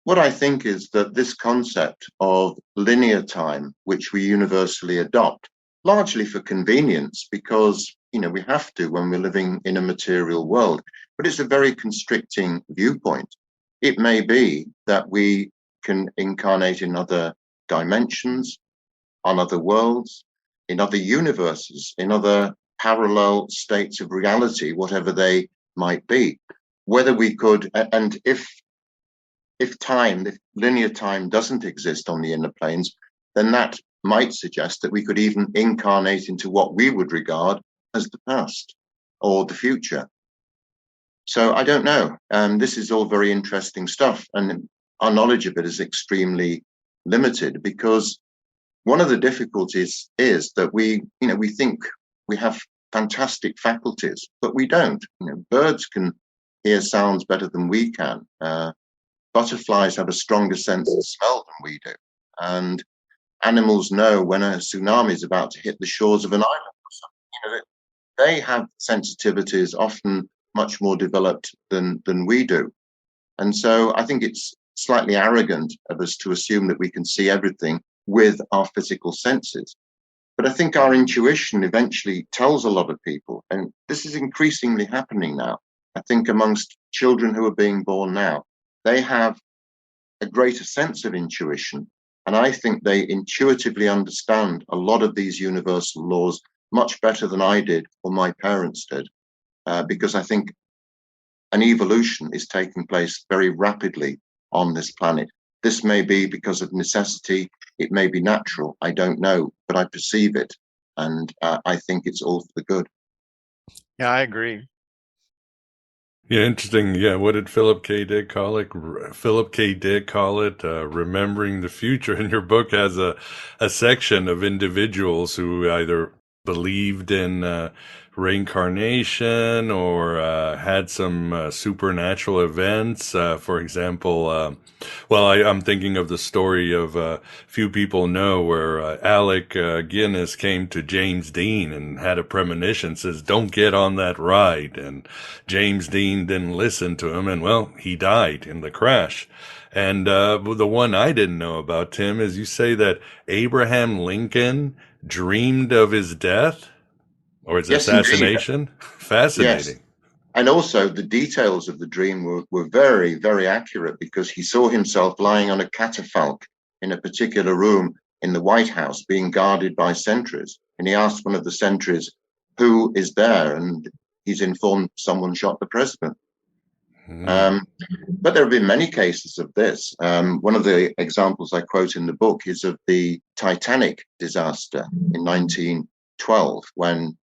what I think is that this concept of linear time, which we universally adopt, largely for convenience, because we have to when we're living in a material world, but it's a very constricting viewpoint. It may be that we can incarnate in other dimensions, on other worlds, in other universes, in other parallel states of reality, whatever they might be. Whether we could, and if linear time doesn't exist on the inner planes, then that might suggest that we could even incarnate into what we would regard as the past or the future. So I don't know. This is all very interesting stuff, and our knowledge of it is extremely limited, because one of the difficulties is that we think we have fantastic faculties, but we don't. Birds can hear sounds better than we can. Butterflies have a stronger sense of smell than we do. And animals know when a tsunami is about to hit the shores of an island or something. They have sensitivities often much more developed than we do. And so I think it's slightly arrogant of us to assume that we can see everything with our physical senses. But I think our intuition eventually tells a lot of people, and this is increasingly happening now. I think amongst children who are being born now, they have a greater sense of intuition. And I think they intuitively understand a lot of these universal laws much better than I did or my parents did, because I think an evolution is taking place very rapidly on this planet. This may be because of necessity. It may be natural. I don't know, but I perceive it. And I think it's all for the good. Yeah, I agree. Yeah, interesting. Yeah, what did Philip K. Dick call it? Philip K. Dick call it remembering the future. And your book has a section of individuals who either believed in reincarnation or had some supernatural events. For example, I'm thinking of the story of few people know where Alec Guinness came to James Dean and had a premonition, says, "Don't get on that ride." And James Dean didn't listen to him, and well, he died in the crash. And the one I didn't know about, Tim, is you say that Abraham Lincoln dreamed of his death or his assassination. Indeed. Fascinating. Yes. And also the details of the dream were very, very accurate, because he saw himself lying on a catafalque in a particular room in the White House being guarded by sentries. And he asked one of the sentries, "Who is there?" And he's informed someone shot the president. But there have been many cases of this. One of the examples I quote in the book is of the Titanic disaster in 1912, when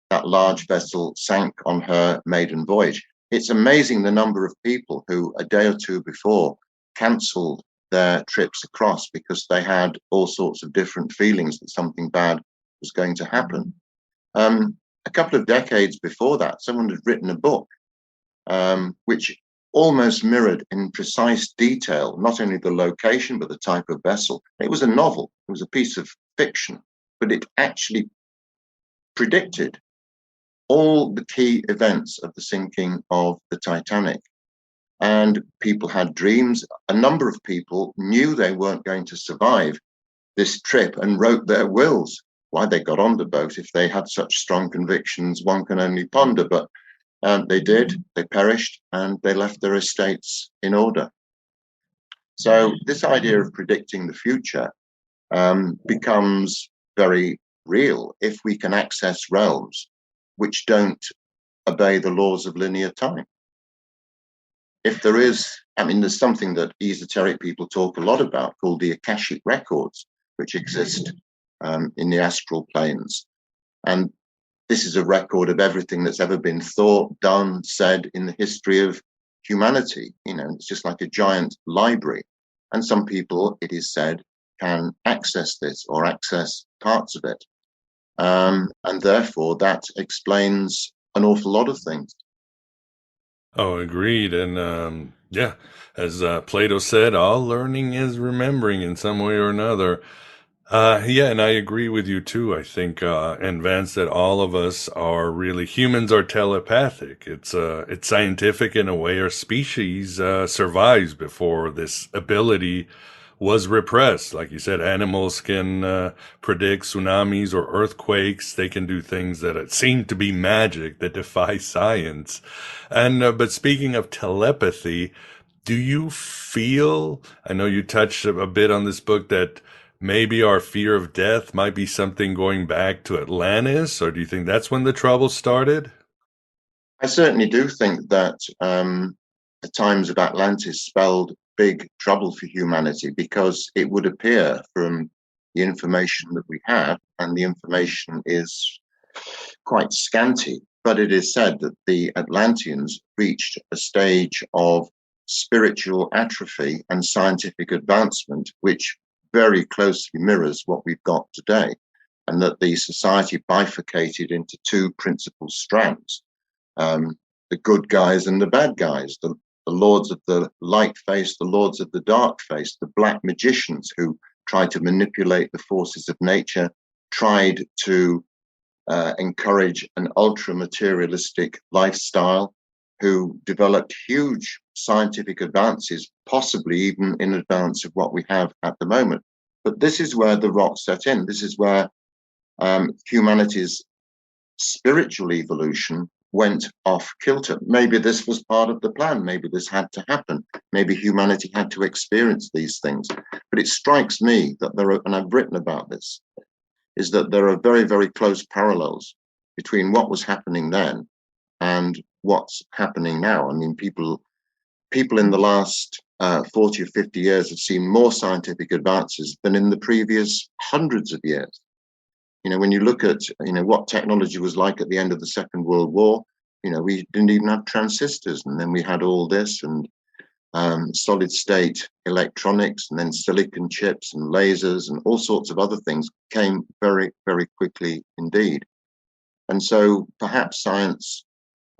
that large vessel sank on her maiden voyage. It's amazing the number of people who a day or two before cancelled their trips across because they had all sorts of different feelings that something bad was going to happen. A couple of decades before that, someone had written a book which almost mirrored in precise detail not only the location but the type of vessel. It was a novel, it was a piece of fiction, but it actually predicted all the key events of the sinking of the Titanic. And people had dreams. A number of people knew they weren't going to survive this trip and wrote their wills. Why they got on the boat if they had such strong convictions, one can only ponder. But they did, they perished, and they left their estates in order. So this idea of predicting the future becomes very real if we can access realms which don't obey the laws of linear time. If there is, there's something that esoteric people talk a lot about called the Akashic Records, which exist in the astral planes. And this is a record of everything that's ever been thought, done, said in the history of humanity. It's just like a giant library. And some people, it is said, can access this or access parts of it. And therefore, that explains an awful lot of things. Oh, agreed. And yeah, as Plato said, all learning is remembering in some way or another. Yeah, and I agree with you too. I think, and Vance, that all of us are really humans are telepathic. It's scientific in a way. Our species survives before this ability was repressed. Like you said, animals can predict tsunamis or earthquakes. They can do things that seem to be magic that defy science. And but speaking of telepathy, do you feel? I know you touched a bit on this book that maybe our fear of death might be something going back to Atlantis, or do you think that's when the trouble started? I certainly do think that the times of Atlantis spelled big trouble for humanity, because it would appear from the information that we have, and the information is quite scanty, but it is said that the Atlanteans reached a stage of spiritual atrophy and scientific advancement, which very closely mirrors what we've got today, and that the society bifurcated into two principal strands, the good guys and the bad guys, the lords of the light face, the lords of the dark face, the black magicians who tried to manipulate the forces of nature, tried to encourage an ultra-materialistic lifestyle, who developed huge scientific advances, possibly even in advance of what we have at the moment. But this is where the rot set in. This is where humanity's spiritual evolution went off kilter. Maybe this was part of the plan. Maybe this had to happen. Maybe humanity had to experience these things. But it strikes me that there are, and I've written about this, is that there are very, very close parallels between what was happening then and what's happening now. I mean, people in the last 40 or 50 years have seen more scientific advances than in the previous hundreds of years. You know, when you look at, what technology was like at the end of the Second World War, we didn't even have transistors, and then we had all this, and solid state electronics, and then silicon chips and lasers and all sorts of other things came very, very quickly indeed. And so perhaps science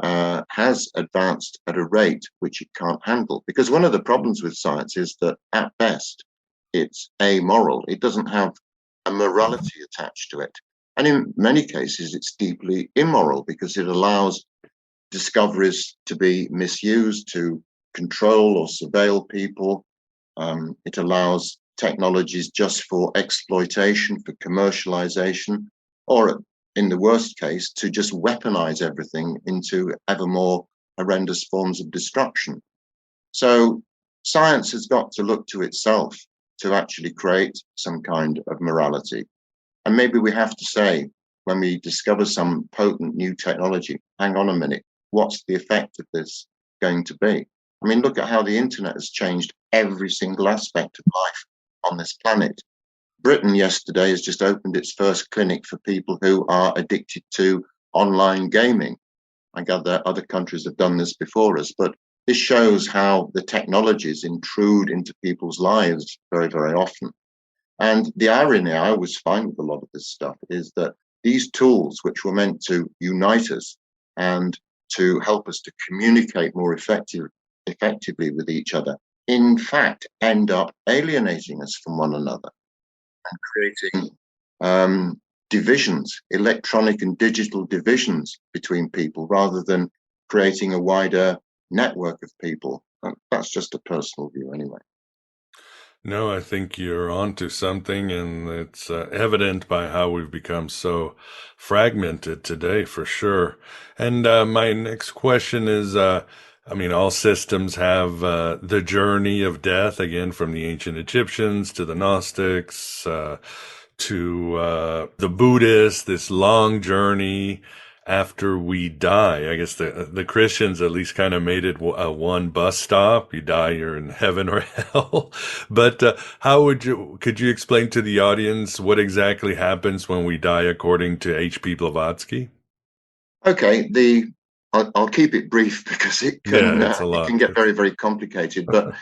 has advanced at a rate which it can't handle, because one of the problems with science is that at best it's amoral. It doesn't have a morality attached to it, and in many cases it's deeply immoral, because it allows discoveries to be misused to control or surveil people. It allows technologies just for exploitation, for commercialization, or in the worst case, to just weaponize everything into ever more horrendous forms of destruction. So science has got to look to itself to actually create some kind of morality. And maybe we have to say, when we discover some potent new technology, hang on a minute, what's the effect of this going to be? I mean, look at how the internet has changed every single aspect of life on this planet. Britain yesterday has just opened its first clinic for people who are addicted to online gaming. I gather other countries have done this before us, but this shows how the technologies intrude into people's lives very, very often. And the irony I always find with a lot of this stuff is that these tools, which were meant to unite us and to help us to communicate more effectively with each other, in fact, end up alienating us from one another and creating divisions, electronic and digital divisions between people, rather than creating a wider network of people. That's just a personal view anyway. No, I think you're onto something, and it's evident by how we've become so fragmented today, for sure. And my next question is, all systems have the journey of death, again, from the ancient Egyptians to the Gnostics to the Buddhists, this long journey after we die. I guess the Christians at least kind of made it a one bus stop. You die, you're in heaven or hell. But could you explain to the audience what exactly happens when we die according to H.P. Blavatsky? Okay, I'll keep it brief, because it can get very, very complicated. But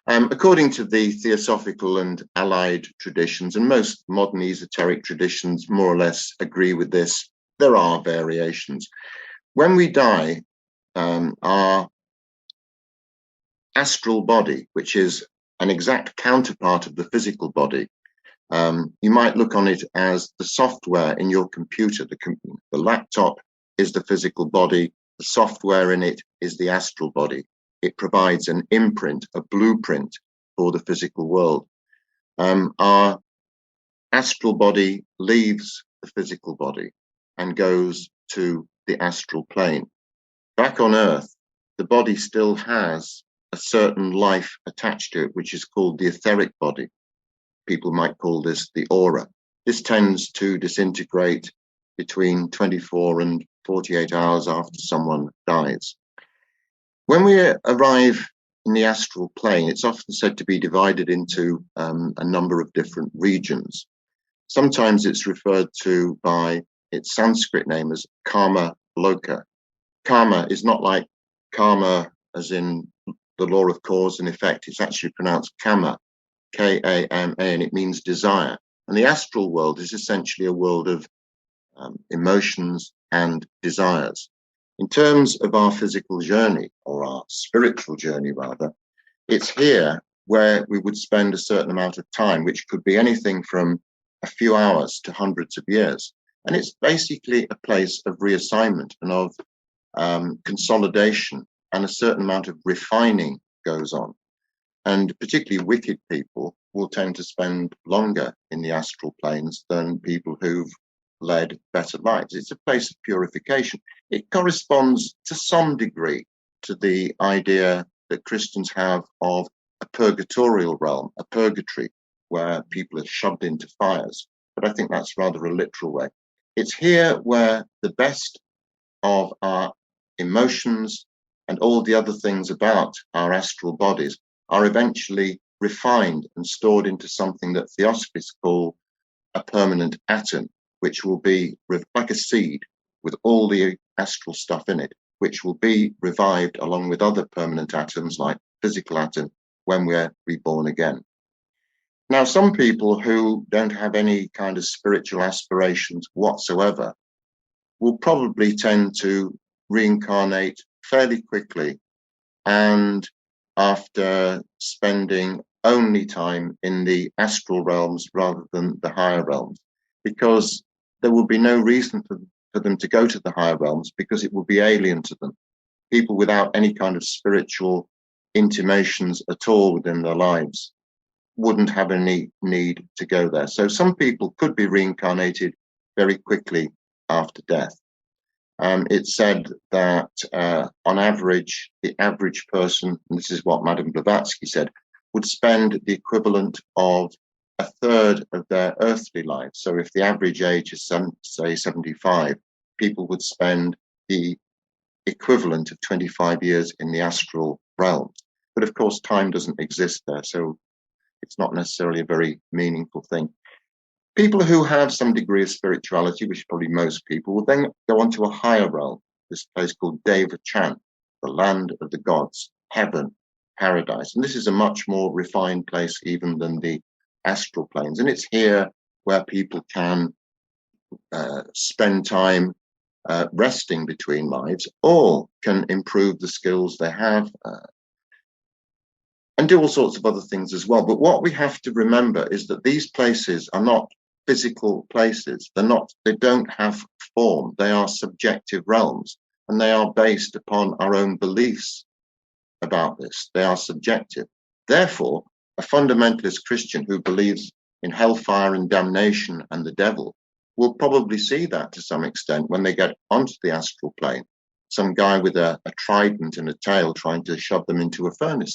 according to the Theosophical and allied traditions, and most modern esoteric traditions more or less agree with this, there are variations. When we die, our astral body, which is an exact counterpart of the physical body. You might look on it as the software in your computer. The laptop is the physical body. The software in it is the astral body. It provides an imprint, a blueprint for the physical world. Our astral body leaves the physical body and goes to the astral plane. Back on Earth, the body still has a certain life attached to it, which is called the etheric body. People might call this the aura. This tends to disintegrate between 24 and 48 hours after someone dies. When we arrive in the astral plane, it's often said to be divided into a number of different regions. Sometimes it's referred to by its Sanskrit name as karma loka. Karma is not like karma as in the law of cause and effect. It's actually pronounced kama, K-A-M-A, and it means desire. And the astral world is essentially a world of emotions and desires. In terms of our physical journey, or our spiritual journey rather, it's here where we would spend a certain amount of time, which could be anything from a few hours to hundreds of years. And it's basically a place of reassignment and of consolidation, and a certain amount of refining goes on. And particularly wicked people will tend to spend longer in the astral planes than people who've led better lives. It's a place of purification. It corresponds to some degree to the idea that Christians have of a purgatorial realm, a purgatory, where people are shoved into fires. But I think that's rather a literal way. It's here where the best of our emotions and all the other things about our astral bodies are eventually refined and stored into something that Theosophists call a permanent atom, which will be like a seed with all the astral stuff in it, which will be revived along with other permanent atoms like physical atom when we're reborn again. Now, some people who don't have any kind of spiritual aspirations whatsoever will probably tend to reincarnate fairly quickly, and after spending only time in the astral realms rather than the higher realms, because there will be no reason for them to go to the higher realms, because it will be alien to them. People without any kind of spiritual intimations at all within their lives wouldn't have any need to go there. So some people could be reincarnated very quickly after death. It's said that on average, the average person, and this is what Madame Blavatsky said, would spend the equivalent of a third of their earthly life. So if the average age is, say, 75, people would spend the equivalent of 25 years in the astral realms. But of course, time doesn't exist there, so it's not necessarily a very meaningful thing. People who have some degree of spirituality, which is probably most people, will then go on to a higher realm, this place called Deva Chan, the land of the gods, heaven, paradise. And this is a much more refined place even than the astral planes. And it's here where people can spend time resting between lives, or can improve the skills they have, and do all sorts of other things as well. But what we have to remember is that these places are not physical places. They don't have form. They are subjective realms, and they are based upon our own beliefs about this. They are subjective. Therefore, a fundamentalist Christian who believes in hellfire and damnation and the devil will probably see that to some extent when they get onto the astral plane. Some guy with a trident and a tail trying to shove them into a furnace.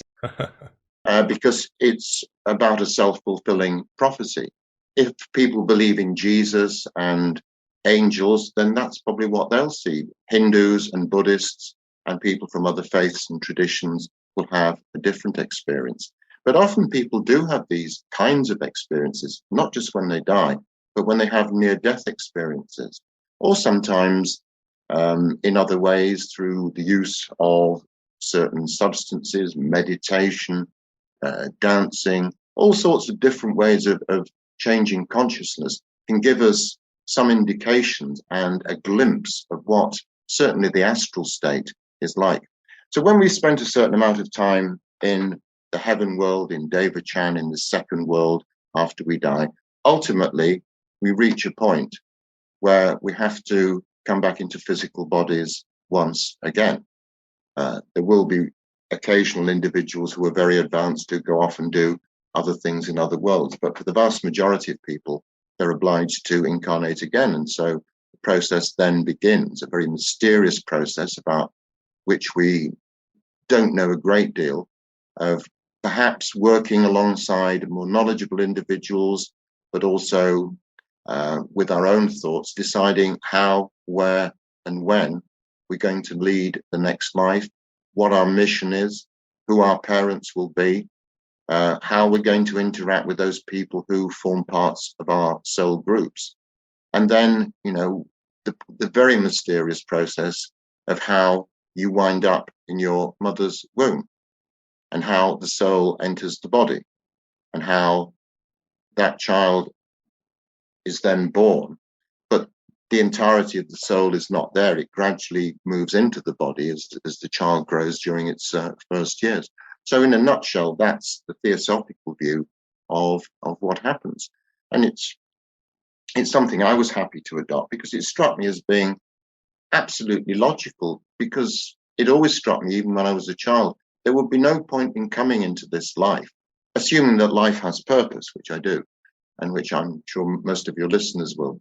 Because it's about a self-fulfilling prophecy. If people believe in Jesus and angels, then that's probably what they'll see. Hindus and Buddhists and people from other faiths and traditions will have a different experience. But often people do have these kinds of experiences, not just when they die, but when they have near-death experiences, or sometimes in other ways through the use of certain substances, meditation, dancing, all sorts of different ways of changing consciousness can give us some indications and a glimpse of what certainly the astral state is like. So when we spend a certain amount of time in the heaven world, in Devachan, in the second world after we die. Ultimately, we reach a point where we have to come back into physical bodies once again. There will be occasional individuals who are very advanced who go off and do other things in other worlds, but for the vast majority of people, they're obliged to incarnate again. And so the process then begins, a very mysterious process about which we don't know a great deal, of perhaps working alongside more knowledgeable individuals, but also with our own thoughts, deciding how, where, and when we're going to lead the next life, what our mission is, who our parents will be, how we're going to interact with those people who form parts of our soul groups. And then, the very mysterious process of how you wind up in your mother's womb, and how the soul enters the body, and how that child is then born. But the entirety of the soul is not there. It gradually moves into the body as the child grows during its first years. So in a nutshell, that's the theosophical view of what happens. And it's something I was happy to adopt because it struck me as being absolutely logical, because it always struck me, even when I was a child, there would be no point in coming into this life, assuming that life has purpose, which I do, and which I'm sure most of your listeners will.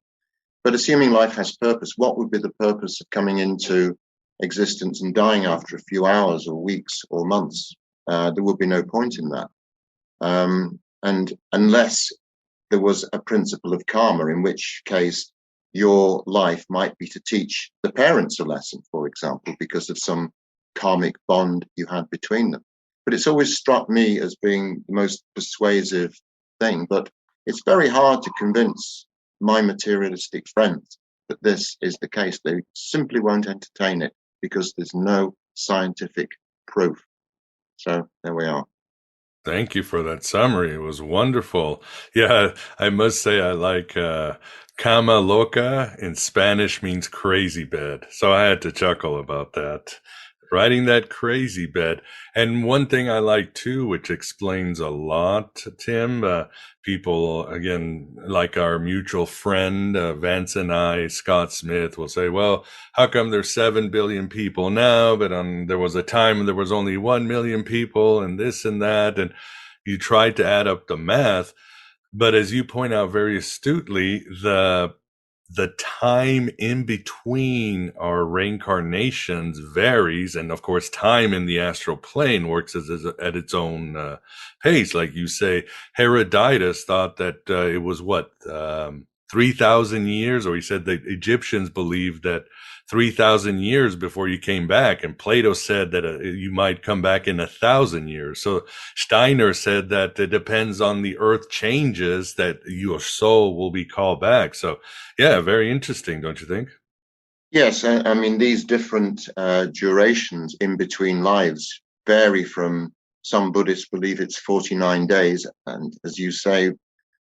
But assuming life has purpose, what would be the purpose of coming into existence and dying after a few hours or weeks or months? There would be no point in that. And unless there was a principle of karma, in which case your life might be to teach the parents a lesson, for example, because of some karmic bond you had between them. But it's always struck me as being the most persuasive thing. But it's very hard to convince my materialistic friends that this is the case. They simply won't entertain it because there's no scientific proof. So there we are. Thank you for that summary. It was wonderful. Yeah, I must say I like cama loca in Spanish means crazy bed. So I had to chuckle about that. Riding that crazy bed. And one thing I like too, which explains a lot, Tim, people, again, like our mutual friend, Vance and I, Scott Smith, will say, well, how come there's 7 billion people now, but there was a time when there was only 1 million people and this and that. And you try to add up the math. But as you point out very astutely, the time in between our reincarnations varies. And of course, time in the astral plane works at its own pace. Like you say, Herodotus thought that it was 3,000 years, or he said the Egyptians believed that 3,000 years before you came back. And Plato said that you might come back in 1,000 years. So Steiner said that it depends on the earth changes that your soul will be called back. So yeah, very interesting, don't you think? Yes, I mean, these different durations in between lives vary from, some Buddhists believe it's 49 days. And as you say,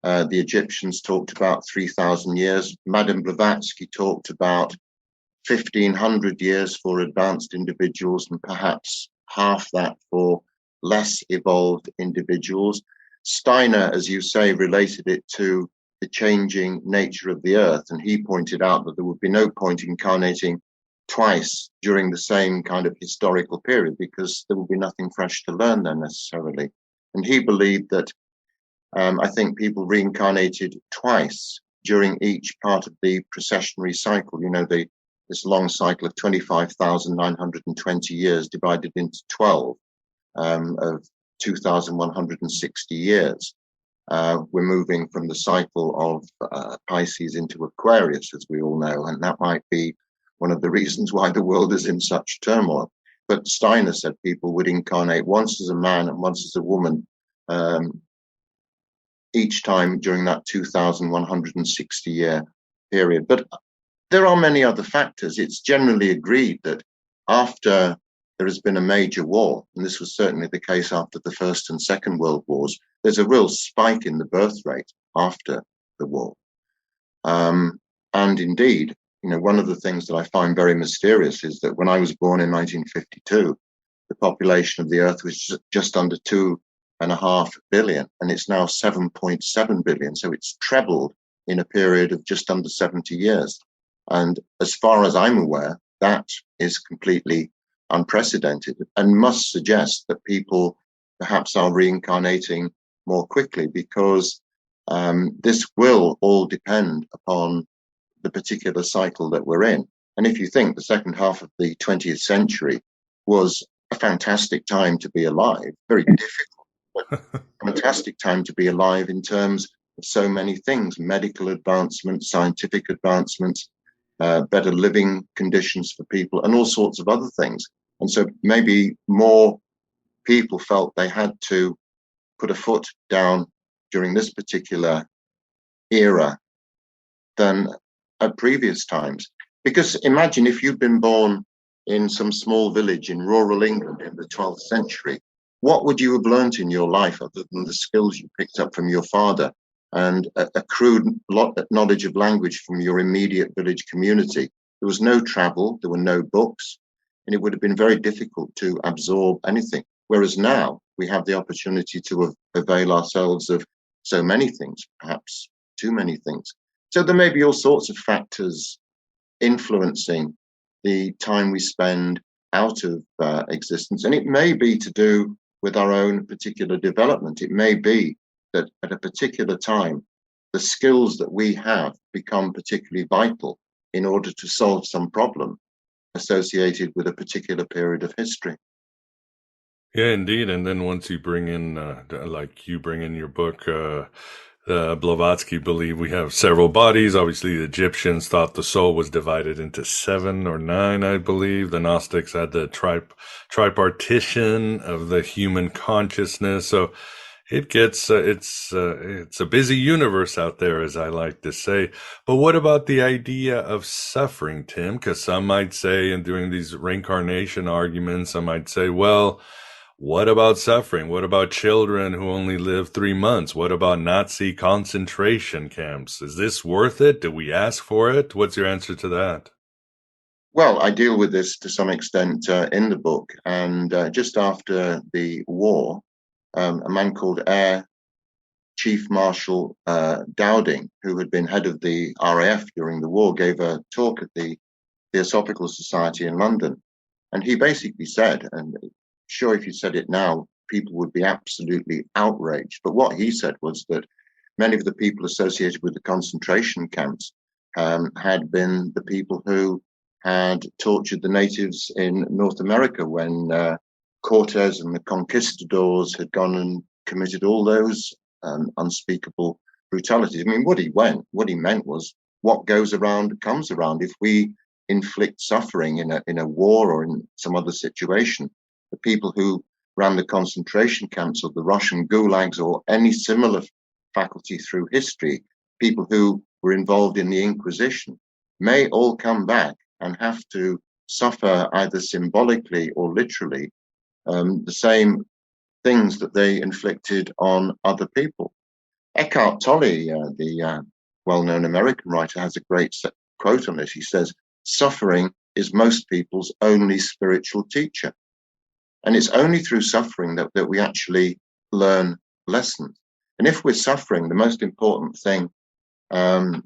the Egyptians talked about 3,000 years. Madame Blavatsky talked about 1,500 years for advanced individuals and perhaps half that for less evolved individuals. Steiner, as you say, related it to the changing nature of the earth, and he pointed out that there would be no point incarnating twice during the same kind of historical period because there would be nothing fresh to learn there necessarily. And he believed that I think people reincarnated twice during each part of the precessionary cycle, this long cycle of 25,920 years divided into 12 of 2,160 years. We're moving from the cycle of Pisces into Aquarius, as we all know, and that might be one of the reasons why the world is in such turmoil. But Steiner said people would incarnate once as a man and once as a woman, each time during that 2,160 year period. But there are many other factors. It's generally agreed that after there has been a major war, and this was certainly the case after the First and Second World Wars, there's a real spike in the birth rate after the war. And indeed, one of the things that I find very mysterious is that when I was born in 1952, the population of the Earth was just under 2.5 billion, and it's now 7.7 billion. So it's trebled in a period of just under 70 years. And as far as I'm aware, that is completely unprecedented and must suggest that people perhaps are reincarnating more quickly, because this will all depend upon the particular cycle that we're in. And if you think the second half of the 20th century was a fantastic time to be alive, very difficult, but fantastic time to be alive in terms of so many things: medical advancements, scientific advancements, better living conditions for people, and all sorts of other things. And so maybe more people felt they had to put a foot down during this particular era than at previous times. Because imagine if you'd been born in some small village in rural England in the 12th century, what would you have learnt in your life other than the skills you picked up from your father and a crude knowledge of language from your immediate village community? There was no travel, there were no books, and it would have been very difficult to absorb anything. Whereas now we have the opportunity to avail ourselves of so many things, perhaps too many things. So there may be all sorts of factors influencing the time we spend out of existence. And it may be to do with our own particular development. It may be that at a particular time, the skills that we have become particularly vital in order to solve some problem associated with a particular period of history. Yeah, indeed. And then once you bring in, like you bring in your book, Blavatsky believed we have several bodies. Obviously, the Egyptians thought the soul was divided into 7 or 9, I believe. The Gnostics had the tripartition of the human consciousness. So it gets, it's a busy universe out there, as I like to say. But what about the idea of suffering, Tim? Because some might say, and during these reincarnation arguments, some might say, well, what about suffering? What about children who only live 3 months? What about Nazi concentration camps? Is this worth it? Do we ask for it? What's your answer to that? Well, I deal with this to some extent in the book. And just after the war, a man called Air Chief Marshal Dowding, who had been head of the RAF during the war, gave a talk at the Theosophical Society in London. And he basically said, and sure, if you said it now, people would be absolutely outraged. But what he said was that many of the people associated with the concentration camps had been the people who had tortured the natives in North America when Cortez and the conquistadors had gone and committed all those unspeakable brutalities. I mean, what he meant was, what goes around comes around. If we inflict suffering in a war or in some other situation, the people who ran the concentration camps or the Russian gulags or any similar faculty through history, people who were involved in the Inquisition, may all come back and have to suffer either symbolically or literally the same things that they inflicted on other people. Eckhart Tolle, the well-known American writer, has a great quote on this. He says, "Suffering is most people's only spiritual teacher." And it's only through suffering that we actually learn lessons. And if we're suffering, the most important thing to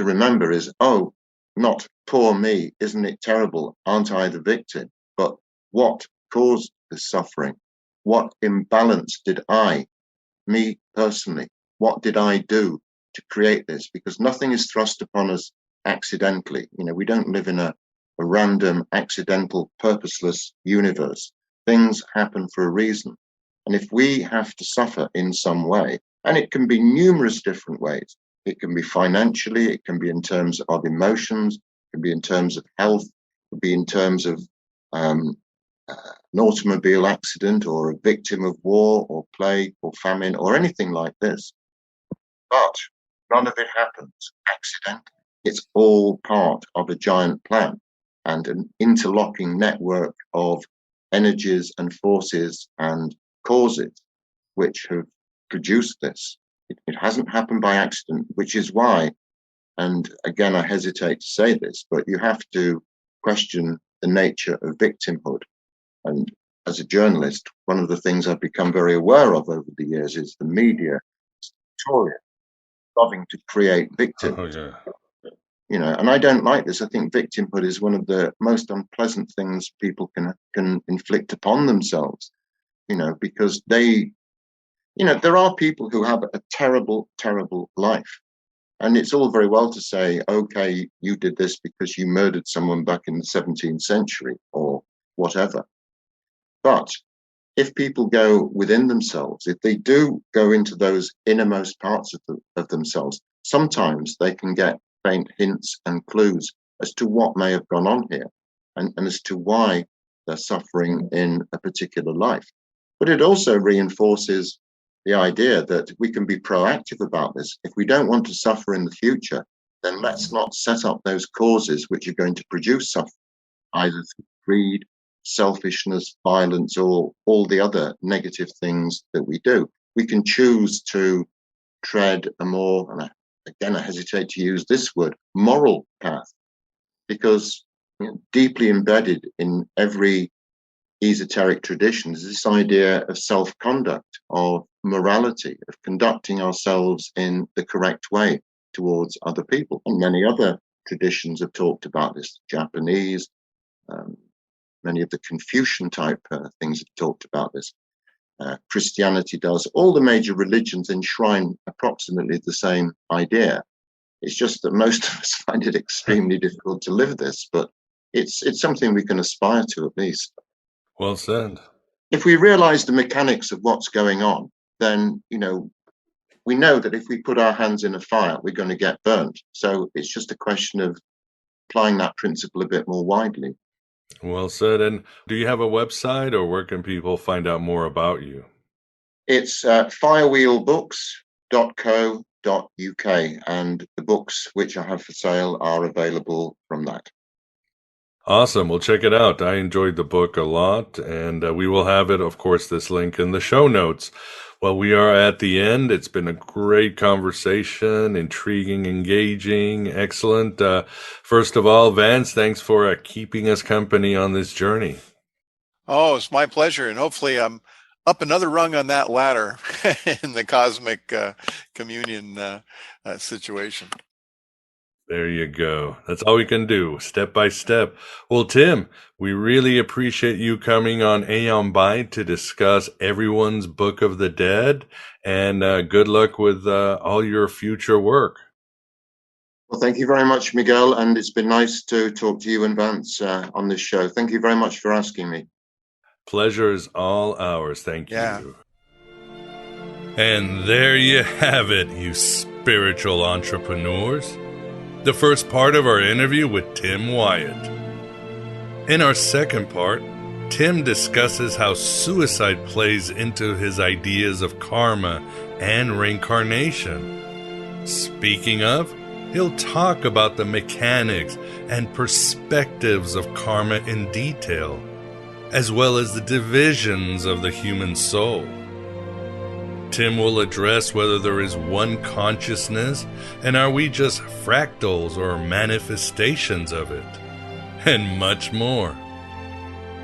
remember is, oh, not poor me, isn't it terrible? Aren't I the victim? But what caused the suffering? What imbalance did me personally, what did I do to create this? Because nothing is thrust upon us accidentally. You know, we don't live in a random, accidental, purposeless universe. Things happen for a reason. And if we have to suffer in some way, and it can be numerous different ways, it can be financially, it can be in terms of emotions, it can be in terms of health, it can be in terms of an automobile accident or a victim of war or plague or famine or anything like this. But none of it happens accidentally. It's all part of a giant plan and an interlocking network of energies and forces and causes which have produced this. It hasn't happened by accident, which is why, and again, I hesitate to say this, but you have to question the nature of victimhood. And as a journalist, one of the things I've become very aware of over the years is the media, notorious, loving to create victims. Oh, yeah. You know, and I don't like this. I think victimhood is one of the most unpleasant things people can inflict upon themselves, you know, because they, you know, there are people who have a terrible, terrible life. And it's all very well to say, okay, you did this because you murdered someone back in the 17th century or whatever. But if people go within themselves, if they do go into those innermost parts of themselves, sometimes they can get faint hints and clues as to what may have gone on here and as to why they're suffering in a particular life. But it also reinforces the idea that we can be proactive about this. If we don't want to suffer in the future, then let's not set up those causes which are going to produce suffering, either through greed, selfishness, violence, or all the other negative things that we do. We can choose to tread a more, and again, I hesitate to use this word, moral path, because deeply embedded in every esoteric tradition is this idea of self-conduct, of morality, of conducting ourselves in the correct way towards other people. And many other traditions have talked about this. Japanese, many of the Confucian type things have talked about this. Christianity does. All the major religions enshrine approximately the same idea. It's just that most of us find it extremely difficult to live this, but it's something we can aspire to at least. Well said. If we realize the mechanics of what's going on, then, you know, we know that if we put our hands in a fire, we're going to get burnt. So it's just a question of applying that principle a bit more widely. Well said. And do you have a website, or where can people find out more about you? It's firewheelbooks.co.uk, and the books which I have for sale are available from that. Awesome. Well, check it out. I enjoyed the book a lot, and we will have it, of course, this link in the show notes. Well, we are at the end. It's been a great conversation, intriguing, engaging, excellent. First of all, Vance, thanks for keeping us company on this journey. Oh, it's my pleasure. And hopefully I'm up another rung on that ladder in the cosmic communion situation. There you go. That's all we can do, step by step. Well, Tim, we really appreciate you coming on Aeon Byte to discuss everyone's Book of the Dead, and good luck with all your future work. Well, thank you very much, Miguel, and it's been nice to talk to you and Vance on this show. Thank you very much for asking me. Pleasure is all ours. Thank Yeah. you. And there you have it, you spiritual entrepreneurs. The first part of our interview with Tim Wyatt. In our second part, Tim discusses how suicide plays into his ideas of karma and reincarnation. Speaking of, he'll talk about the mechanics and perspectives of karma in detail, as well as the divisions of the human soul. Tim will address whether there is one consciousness, and are we just fractals or manifestations of it, and much more.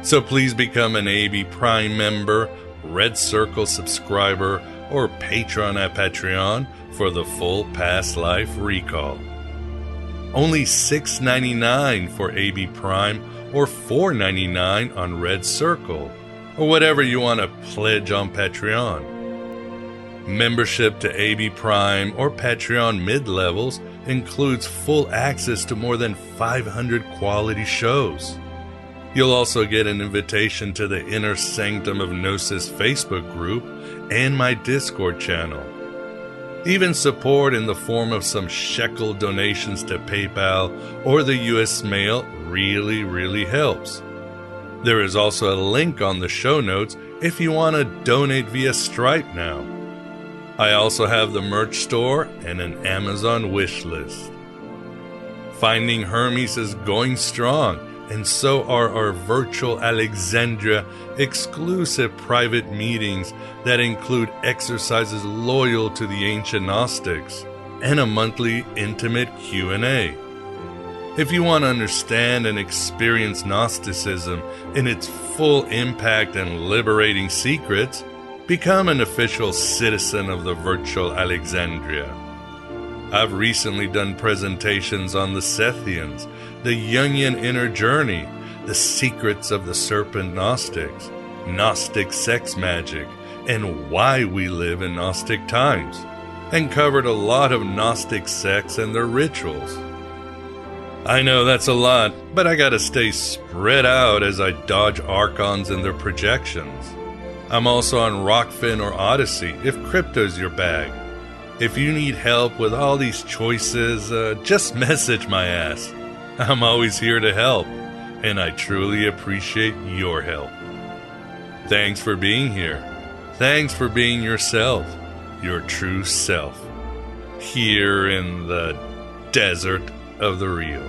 So please become an AB Prime member, Red Circle subscriber, or patron at Patreon for the full past life recall. Only $6.99 for AB Prime, or $4.99 on Red Circle, or whatever you want to pledge on Patreon. Membership to AB Prime or Patreon mid-levels includes full access to more than 500 quality shows. You'll also get an invitation to the Inner Sanctum of Gnosis Facebook group and my Discord channel. Even support in the form of some shekel donations to PayPal or the US mail really helps. There is also a link on the show notes if you want to donate via Stripe now. I also have the merch store and an Amazon wish list. Finding Hermes is going strong, and so are our virtual Alexandria exclusive private meetings that include exercises loyal to the ancient Gnostics and a monthly intimate Q&A. If you want to understand and experience Gnosticism in its full impact and liberating secrets, become an official citizen of the virtual Alexandria. I've recently done presentations on the Sethians, the Jungian inner journey, the secrets of the serpent Gnostics, Gnostic sex magic, and why we live in Gnostic times, and covered a lot of Gnostic sects and their rituals. I know that's a lot, but I gotta stay spread out as I dodge archons and their projections. I'm also on Rockfin or Odyssey if crypto's your bag. If you need help with all these choices, just message my ass. I'm always here to help, and I truly appreciate your help. Thanks for being here. Thanks for being yourself, your true self, here in the desert of the real.